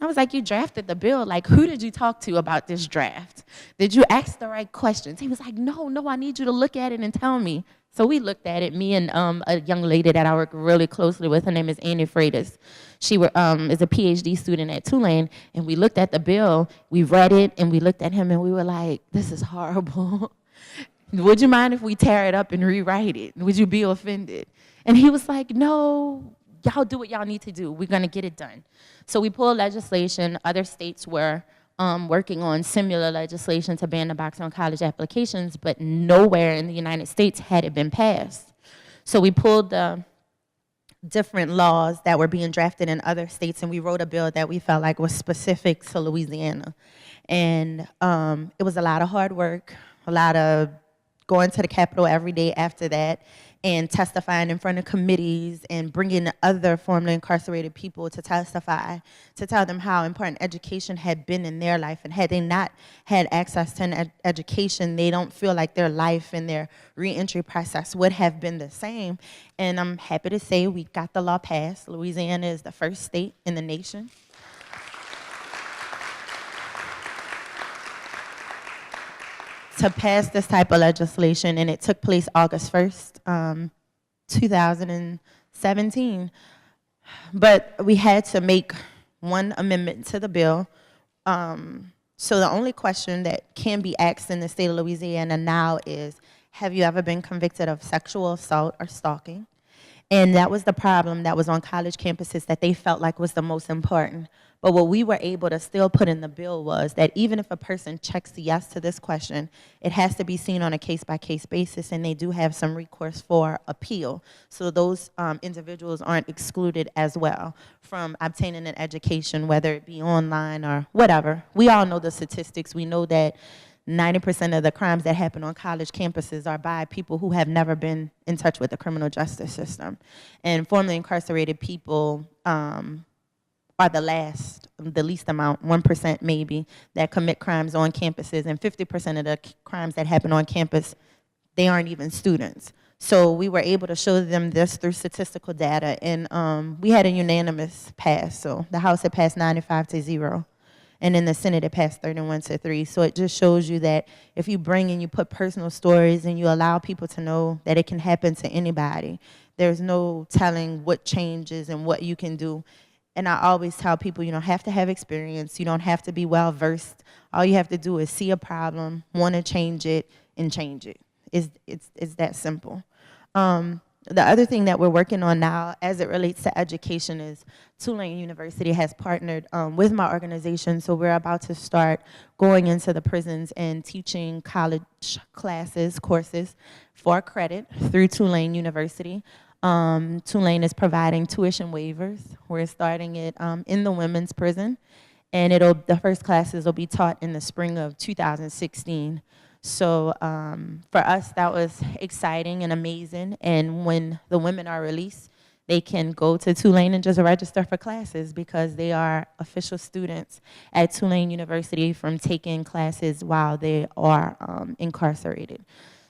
I was like, "You drafted the bill? Like, who did you talk to about this draft? Did you ask the right questions?" He was like, No, I need you to look at it and tell me." So we looked at it, me and a young lady that I work really closely with. Her name is Annie Freitas. She is a PhD student at Tulane, and we looked at the bill, we read it, and we looked at him, and we were like, "This is horrible. Would you mind if we tear it up and rewrite it? Would you be offended?" And he was like, "No, y'all do what y'all need to do. We're going to get it done." So we pulled legislation. Other states were working on similar legislation to ban the box on college applications, but nowhere in the United States had it been passed. So we pulled the different laws that were being drafted in other states, and we wrote a bill that we felt like was specific to Louisiana. And it was a lot of hard work, a lot of going to the Capitol every day after that, and testifying in front of committees and bringing other formerly incarcerated people to testify, to tell them how important education had been in their life. And had they not had access to an education, they don't feel like their life and their reentry process would have been the same. And I'm happy to say we got the law passed. Louisiana is the first state in the nation to pass this type of legislation, and it took place August 1st, 2017. But we had to make one amendment to the bill. So the only question that can be asked in the state of Louisiana now is, have you ever been convicted of sexual assault or stalking? And that was the problem that was on college campuses that they felt like was the most important. But what we were able to still put in the bill was that even if a person checks yes to this question, it has to be seen on a case-by-case basis, and they do have some recourse for appeal. So those individuals aren't excluded as well from obtaining an education, whether it be online or whatever. We all know the statistics. We know that 90% of the crimes that happen on college campuses are by people who have never been in touch with the criminal justice system. And formerly incarcerated people are the least amount, 1% maybe, that commit crimes on campuses. And 50% of the crimes that happen on campus, they aren't even students. So we were able to show them this through statistical data. And we had a unanimous pass. So the House had passed 95-0. And in the Senate, it passed 31-3. So it just shows you that if you bring and you put personal stories and you allow people to know that it can happen to anybody, there's no telling what changes and what you can do. And I always tell people, you don't have to have experience. You don't have to be well-versed. All you have to do is see a problem, want to change it, and change it. It's that simple. The other thing that we're working on now as it relates to education is Tulane University has partnered with my organization, so we're about to start going into the prisons and teaching college courses for credit through Tulane University. Tulane is providing tuition waivers. We're starting it in the women's prison, and the first classes will be taught in the spring of 2016. So for us, that was exciting and amazing. And when the women are released, they can go to Tulane and just register for classes because they are official students at Tulane University from taking classes while they are incarcerated.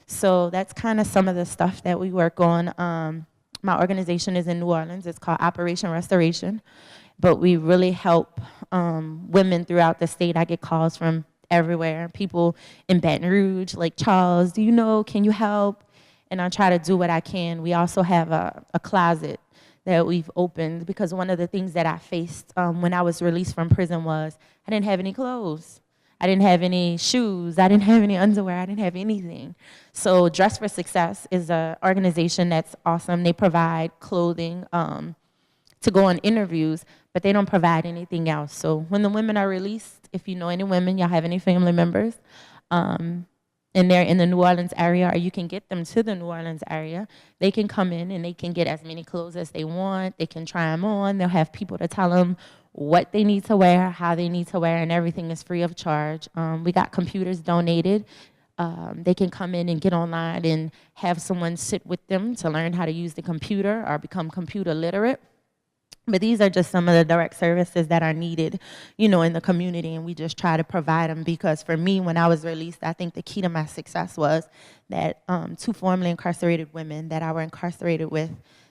So that's kind of some of the stuff that we work on. My organization is in New Orleans. It's called Operation Restoration. But we really help women throughout the state. I get calls from everywhere. People in Baton Rouge, Lake Charles, do you know, can you help? And I try to do what I can. We also have a closet that we've opened because one of the things that I faced when I was released from prison was I didn't have any clothes. I didn't have any shoes. I didn't have any underwear. I didn't have anything. So Dress for Success is an organization that's awesome. They provide clothing to go on interviews, but they don't provide anything else. So when the women are released, if you know any women, y'all have any family members, and they're in the New Orleans area, or you can get them to the New Orleans area, they can come in and they can get as many clothes as they want. They can try them on. They'll have people to tell them what they need to wear, how they need to wear, and everything is free of charge. We got computers donated. They can come in and get online and have someone sit with them to learn how to use the computer or become computer literate. But these are just some of the direct services that are needed, you know, in the community, and we just try to provide them because for me, when I was released, I think the key to my success was that 2 formerly incarcerated women that I were incarcerated with,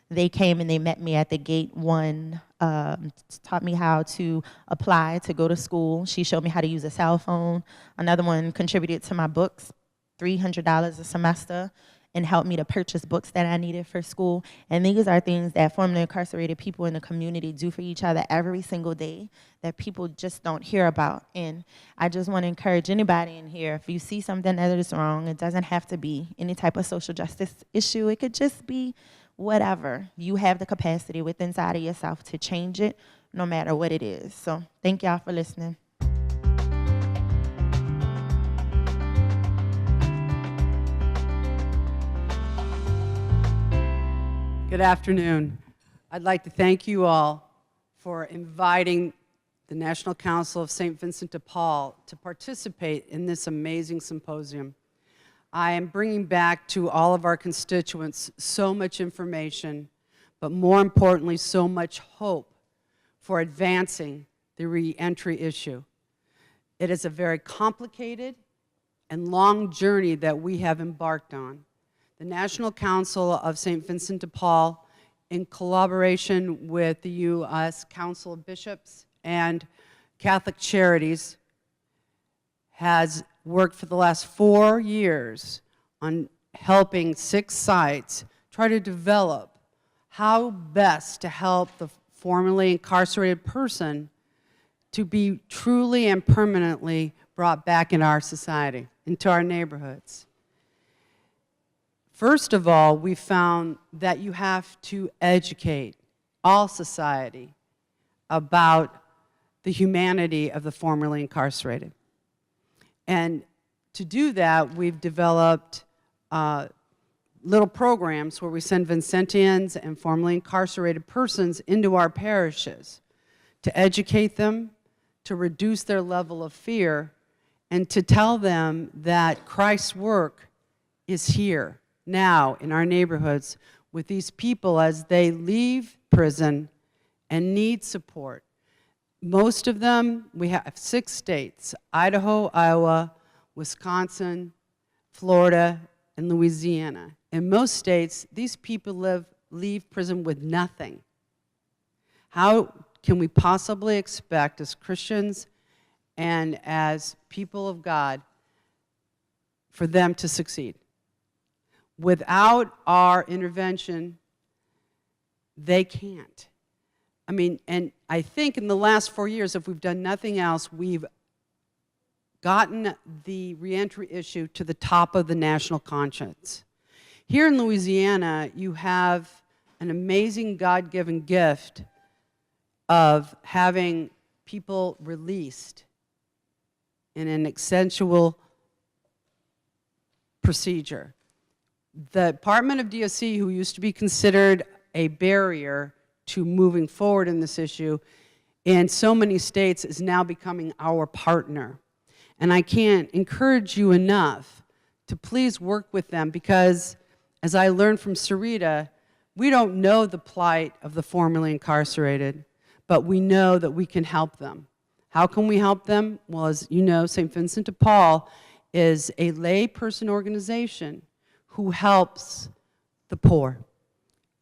they came and they met me at the gate. One taught me how to apply to go to school. She showed me how to use a cell phone. Another one contributed to my books, $300 a semester, and helped me to purchase books that I needed for school. And these are things that formerly incarcerated people in the community do for each other every single day that people just don't hear about. And I just want to encourage anybody in here, if you see something that is wrong, it doesn't have to be any type of social justice issue. It could just be whatever. You have the capacity within inside of yourself to change it, no matter what it is. So thank y'all for listening. Good afternoon. I'd like to thank you all for inviting the National Council of St. Vincent de Paul to participate in this amazing symposium. I am bringing back to all of our constituents so much information, but more importantly, so much hope for advancing the reentry issue. It is a very complicated and long journey that we have embarked on. The National Council of St. Vincent de Paul, in collaboration with the U.S. Council of Bishops and Catholic Charities, has worked for the last 4 years on helping 6 sites try to develop how best to help the formerly incarcerated person to be truly and permanently brought back in our society, into our neighborhoods. First of all, we found that you have to educate all society about the humanity of the formerly incarcerated. And to do that, we've developed little programs where we send Vincentians and formerly incarcerated persons into our parishes to educate them, to reduce their level of fear, and to tell them that Christ's work is here now in our neighborhoods with these people as they leave prison and need support. Most of them, we have 6 states, Idaho, Iowa, Wisconsin, Florida, and Louisiana. In most states, these people leave prison with nothing. How can we possibly expect as Christians and as people of God for them to succeed? Without our intervention, they can't. I mean, and I think in the last 4 years, if we've done nothing else, we've gotten the reentry issue to the top of the national conscience. Here in Louisiana, you have an amazing God-given gift of having people released in an consensual procedure. The Department of DOC, who used to be considered a barrier to moving forward in this issue, in so many states is now becoming our partner. And I can't encourage you enough to please work with them because, as I learned from Sarita, we don't know the plight of the formerly incarcerated, but we know that we can help them. How can we help them? Well, as you know, St. Vincent de Paul is a layperson organization who helps the poor.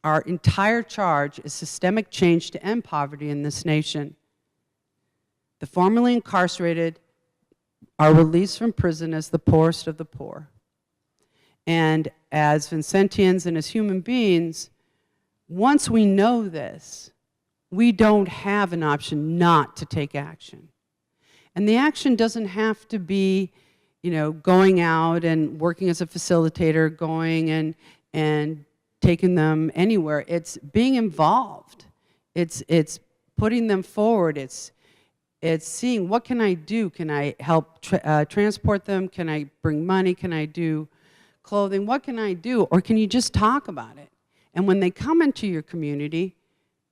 Our entire charge is systemic change to end poverty in this nation. The formerly incarcerated are released from prison as the poorest of the poor. And as Vincentians and as human beings, once we know this, we don't have an option not to take action. And the action doesn't have to be, you know, going out and working as a facilitator, going and taking them anywhere. It's being involved. It's putting them forward. It's seeing, what can I do? Can I help transport them? Can I bring money? Can I do clothing? What can I do? Or can you just talk about it? And when they come into your community,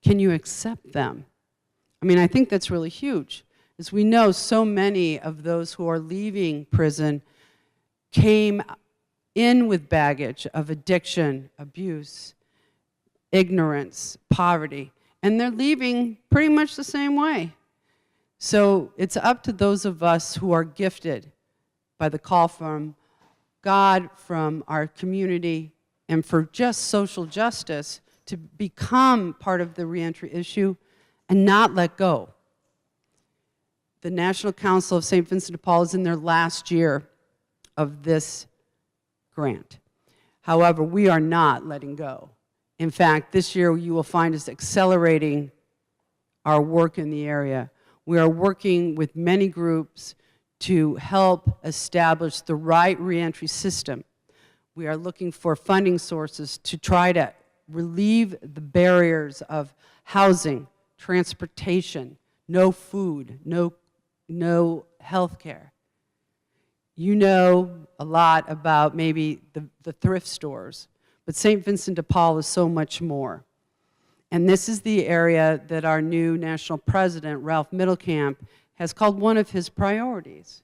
can you accept them? I mean, I think that's really huge. As we know, so many of those who are leaving prison came in with baggage of addiction, abuse, ignorance, poverty, and they're leaving pretty much the same way. So it's up to those of us who are gifted by the call from God, from our community, and for just social justice to become part of the reentry issue and not let go. The National Council of St. Vincent de Paul is in their last year of this grant. However, we are not letting go. In fact, this year you will find us accelerating our work in the area. We are working with many groups to help establish the right reentry system. We are looking for funding sources to try to relieve the barriers of housing, transportation, no food, no health care. You know a lot about maybe the thrift stores, but St. Vincent de Paul is so much more. And this is the area that our new national president, Ralph Middlecamp, has called one of his priorities.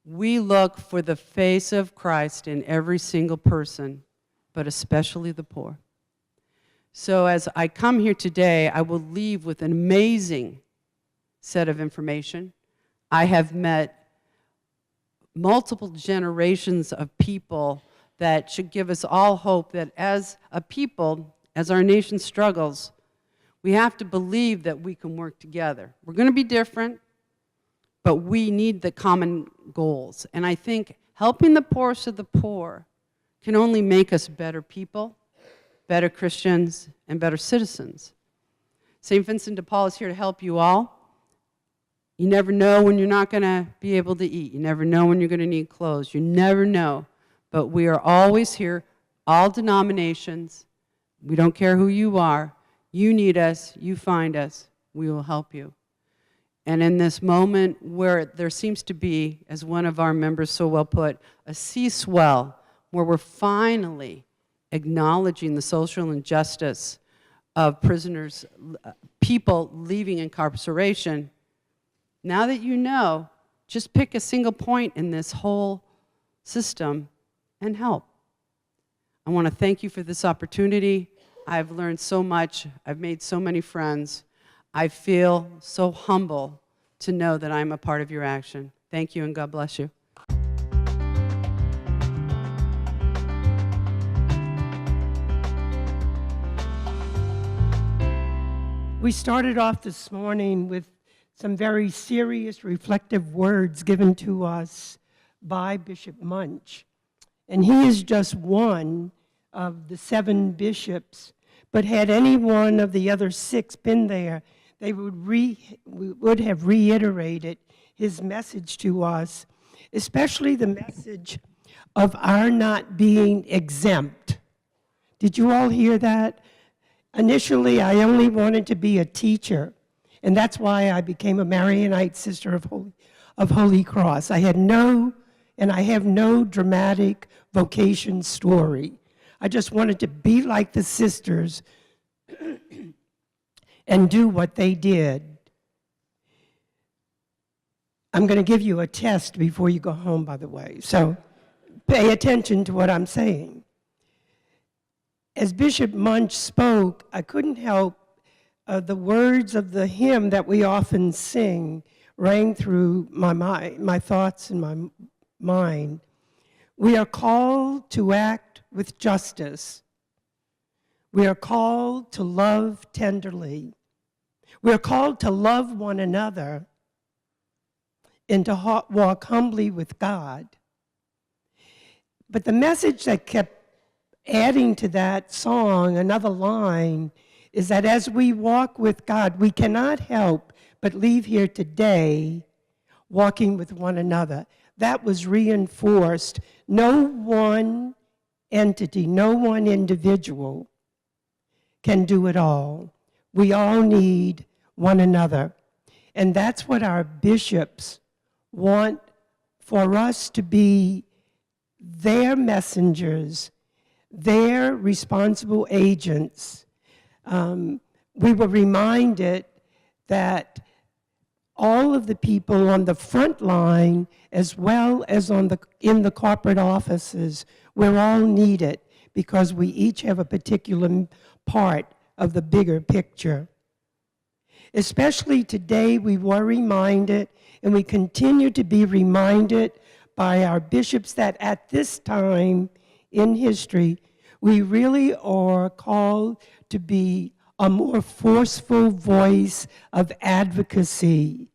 We look for the face of Christ in every single person, but especially the poor. So as I come here today, I will leave with an amazing set of information. I have met multiple generations of people that should give us all hope that as a people, as our nation struggles, we have to believe that we can work together. We're going to be different, but we need the common goals. And I think helping the poorest of the poor can only make us better people, better Christians, and better citizens. St. Vincent de Paul is here to help you all. You never know when you're not going to be able to eat. You never know when you're going to need clothes. You never know. But we are always here, all denominations. We don't care who you are. You need us. You find us. We will help you. And in this moment where there seems to be, as one of our members so well put, a sea swell, where we're finally acknowledging the social injustice of prisoners, people leaving incarceration, now that you know, just pick a single point in this whole system and help. I want to thank you for this opportunity. I've learned so much. I've made so many friends. I feel so humble to know that I'm a part of your action. Thank you, and God bless you. We started off this morning with some very serious, reflective words given to us by Bishop Munch. And he is just one of the 7 bishops. But had any one of the other 6 been there, they would have reiterated his message to us, especially the message of our not being exempt. Did you all hear that? Initially, I only wanted to be a teacher, and that's why I became a Marianite Sister of Holy Cross. I had no, and I have no dramatic vocation story. I just wanted to be like the sisters and do what they did. I'm going to give you a test before you go home, by the way, so pay attention to what I'm saying. As Bishop Munch spoke, I couldn't help the words of the hymn that we often sing rang through my mind, my thoughts and my mind. We are called to act with justice. We are called to love tenderly. We are called to love one another and to walk humbly with God. But the message that kept adding to that song, another line, is that as we walk with God, we cannot help but leave here today walking with one another. That was reinforced. No one entity, no one individual can do it all. We all need one another. And that's what our bishops want for us to be their messengers, their responsible agents. We were reminded that all of the people on the front line, as well as in the corporate offices, we're all needed because we each have a particular part of the bigger picture. Especially today, we were reminded, and we continue to be reminded by our bishops that at this time in history, we really are called to be a more forceful voice of advocacy,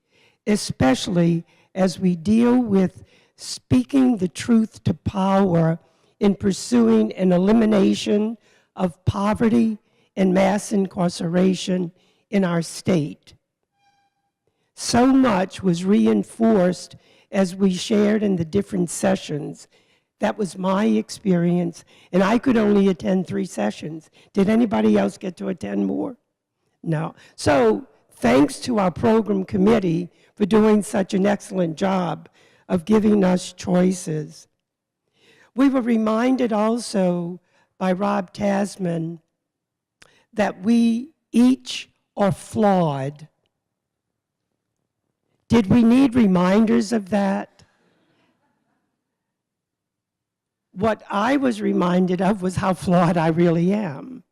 especially as we deal with speaking the truth to power in pursuing an elimination of poverty and mass incarceration in our state. So much was reinforced as we shared in the different sessions. That was my experience, and I could only attend 3 sessions. Did anybody else get to attend more? No. So thanks to our program committee for doing such an excellent job of giving us choices. We were reminded also by Rob Tasman that we each are flawed. Did we need reminders of that? What I was reminded of was how flawed I really am.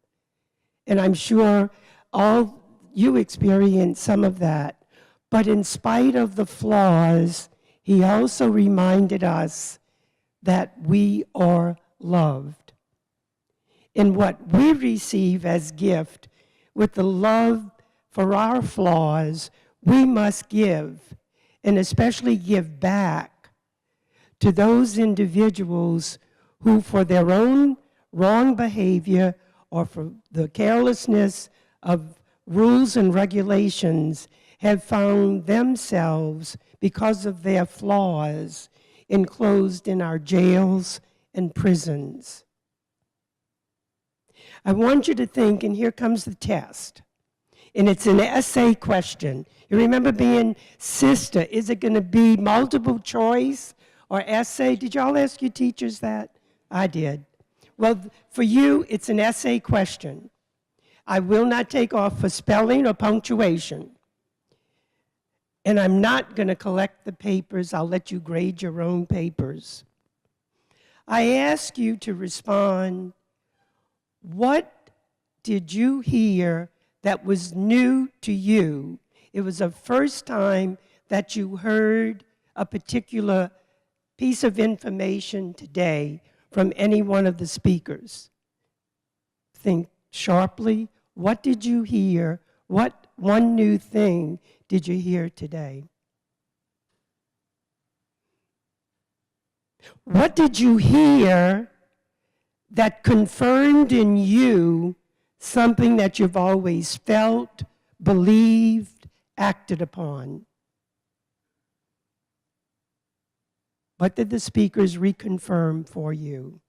And I'm sure all you experienced some of that. But in spite of the flaws, he also reminded us that we are loved. In what we receive as gift, with the love for our flaws, we must give, and especially give back to those individuals who, for their own wrong behavior or for the carelessness of rules and regulations, have found themselves, because of their flaws, enclosed in our jails and prisons. I want you to think, and here comes the test, and it's an essay question. You remember being sister, is it going to be multiple choice or essay? Did y'all ask your teachers that? I did. Well, for you, it's an essay question. I will not take off for spelling or punctuation. And I'm not going to collect the papers. I'll let you grade your own papers. I ask you to respond, what did you hear that was new to you? It was the first time that you heard a particular piece of information today from any one of the speakers. Think sharply. What did you hear? What one new thing did you hear today? What did you hear that confirmed in you something that you've always felt, believed, acted upon? What did the speakers reconfirm for you?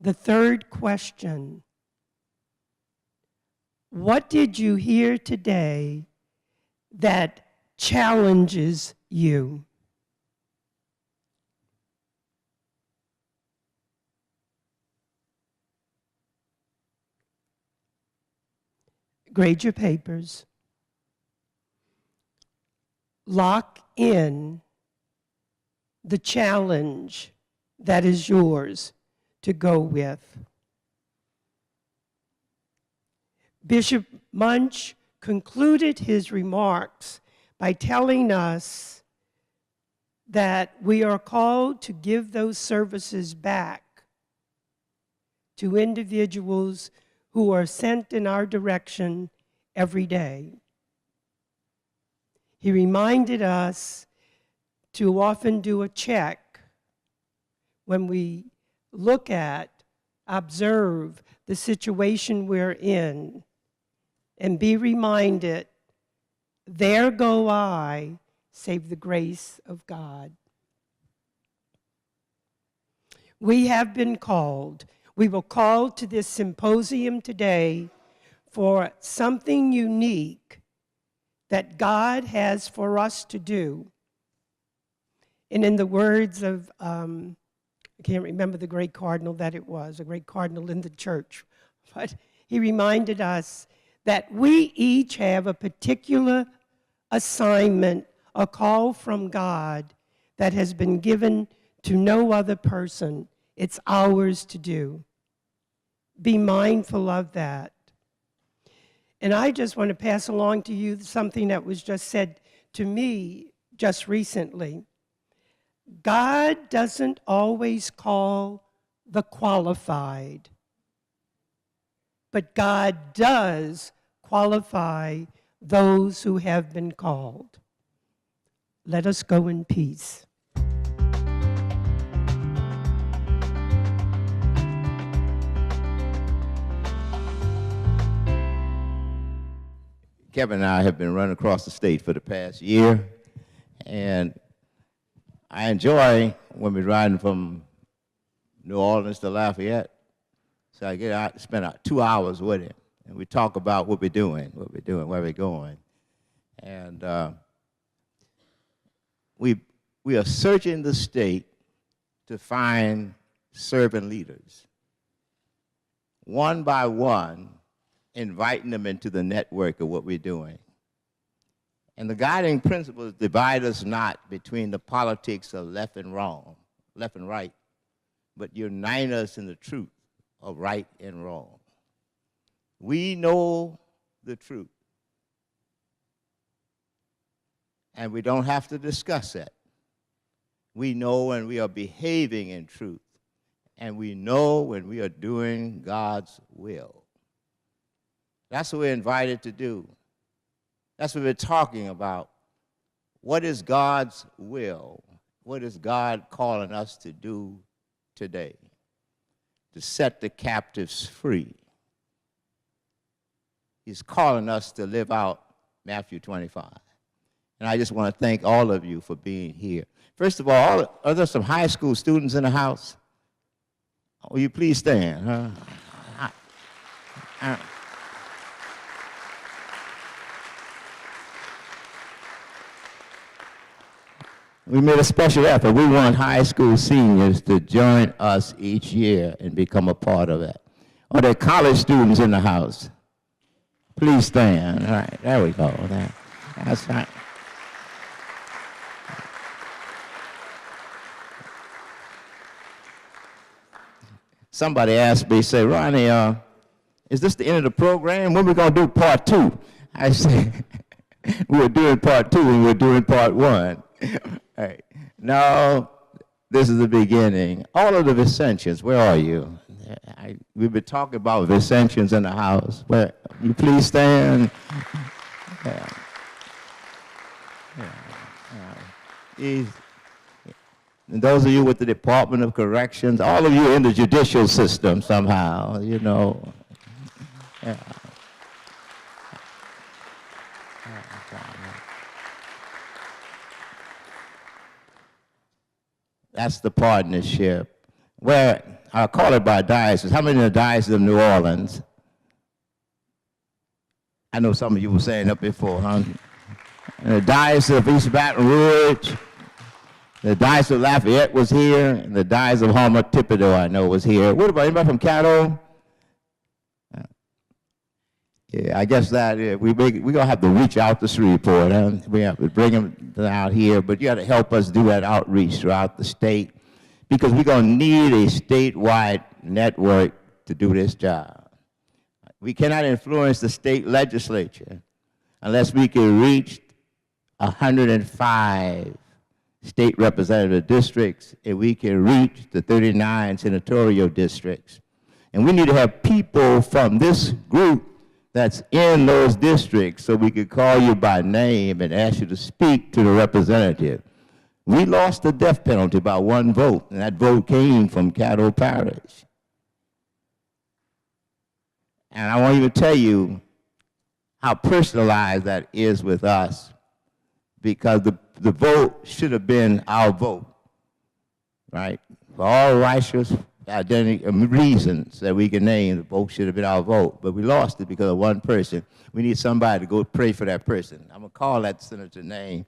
The third question, what did you hear today that challenges you? Grade your papers. Lock in the challenge that is yours to go with. Bishop Munch concluded his remarks by telling us that we are called to give those services back to individuals who are sent in our direction every day. He reminded us to often do a check when we look at, observe the situation we're in, and be reminded, there go I, save the grace of God. We have been called. We were called to this symposium today for something unique that God has for us to do. And in the words of, I can't remember the great cardinal that it was, a great cardinal in the church, but he reminded us that we each have a particular assignment, a call from God that has been given to no other person. It's ours to do. Be mindful of that. And I just want to pass along to you something that was just said to me just recently. God doesn't always call the qualified, but God does qualify those who have been called. Let us go in peace. Kevin and I have been running across the state for the past year, and I enjoy when we're riding from New Orleans to Lafayette. So I get out, spend 2 hours with him, and we talk about what we're doing, where we're going. And we are searching the state to find servant leaders. One by one, inviting them into the network of what we're doing. And the guiding principle is divide us not between the politics of left and wrong, left and right, but unite us in the truth of right and wrong. We know the truth, and we don't have to discuss it. We know when we are behaving in truth, and we know when we are doing God's will. That's what we're invited to do. That's what we're talking about. What is God's will? What is God calling us to do today? To set the captives free. He's calling us to live out Matthew 25. And I just want to thank all of you for being here. First of all, are there some high school students in the house? Will you please stand? We made a special effort. We want high school seniors to join us each year and become a part of it. Are there college students in the house? Please stand. All right, there we go. That's right. Somebody asked me, say, Ronnie, is this the end of the program? When are we going to do part 2? I said, we were doing part 2 and we were doing part 1. All right. No, this is the beginning. All of the Vincentians, where are you? We've been talking about Vincentians in the house. Where, you please stand. Yeah. And those of you with the Department of Corrections, all of you in the judicial system somehow, you know. Yeah. That's the partnership. Where, I'll call it by diocese. How many in the Diocese of New Orleans? I know some of you were saying that before, huh? And the Diocese of East Baton Rouge, the Diocese of Lafayette was here, and the Diocese of Houma-Thibodeau, I know, was here. What about anybody from Caddo? Yeah, I guess that we're going to have to reach out to Shreveport. Huh? We have to bring them out here, but you got to help us do that outreach throughout the state because we're going to need a statewide network to do this job. We cannot influence the state legislature unless we can reach 105 state representative districts and we can reach the 39 senatorial districts. And we need to have people from this group that's in those districts so we could call you by name and ask you to speak to the representative. We lost the death penalty by 1 vote, and that vote came from Caddo Parish. And I won't even tell you how personalized that is with us because the vote should have been our vote, right? For all righteous reasons that we can name. The vote should have been our vote, but we lost it because of one person. We need somebody to go pray for that person. I'm going to call that senator's name,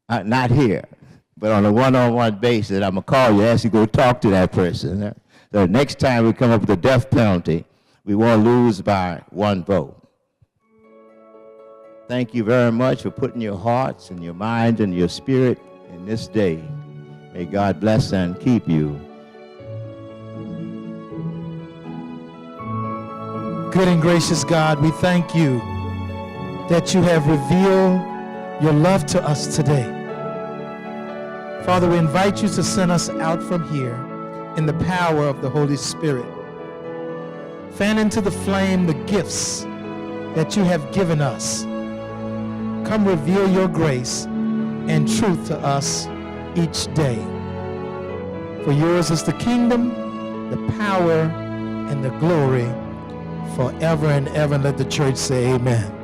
not here, but on a one-on-one basis. I'm going to call you, ask you to go talk to that person. The next time we come up with a death penalty, we won't lose by one vote. Thank you very much for putting your hearts and your mind and your spirit in this day. May God bless and keep you. Good and gracious God, we thank you that you have revealed your love to us today. Father, we invite you to send us out from here in the power of the Holy Spirit. Fan into the flame the gifts that you have given us. Come reveal your grace and truth to us each day. For yours is the kingdom, the power, and the glory forever and ever. And let the church say amen.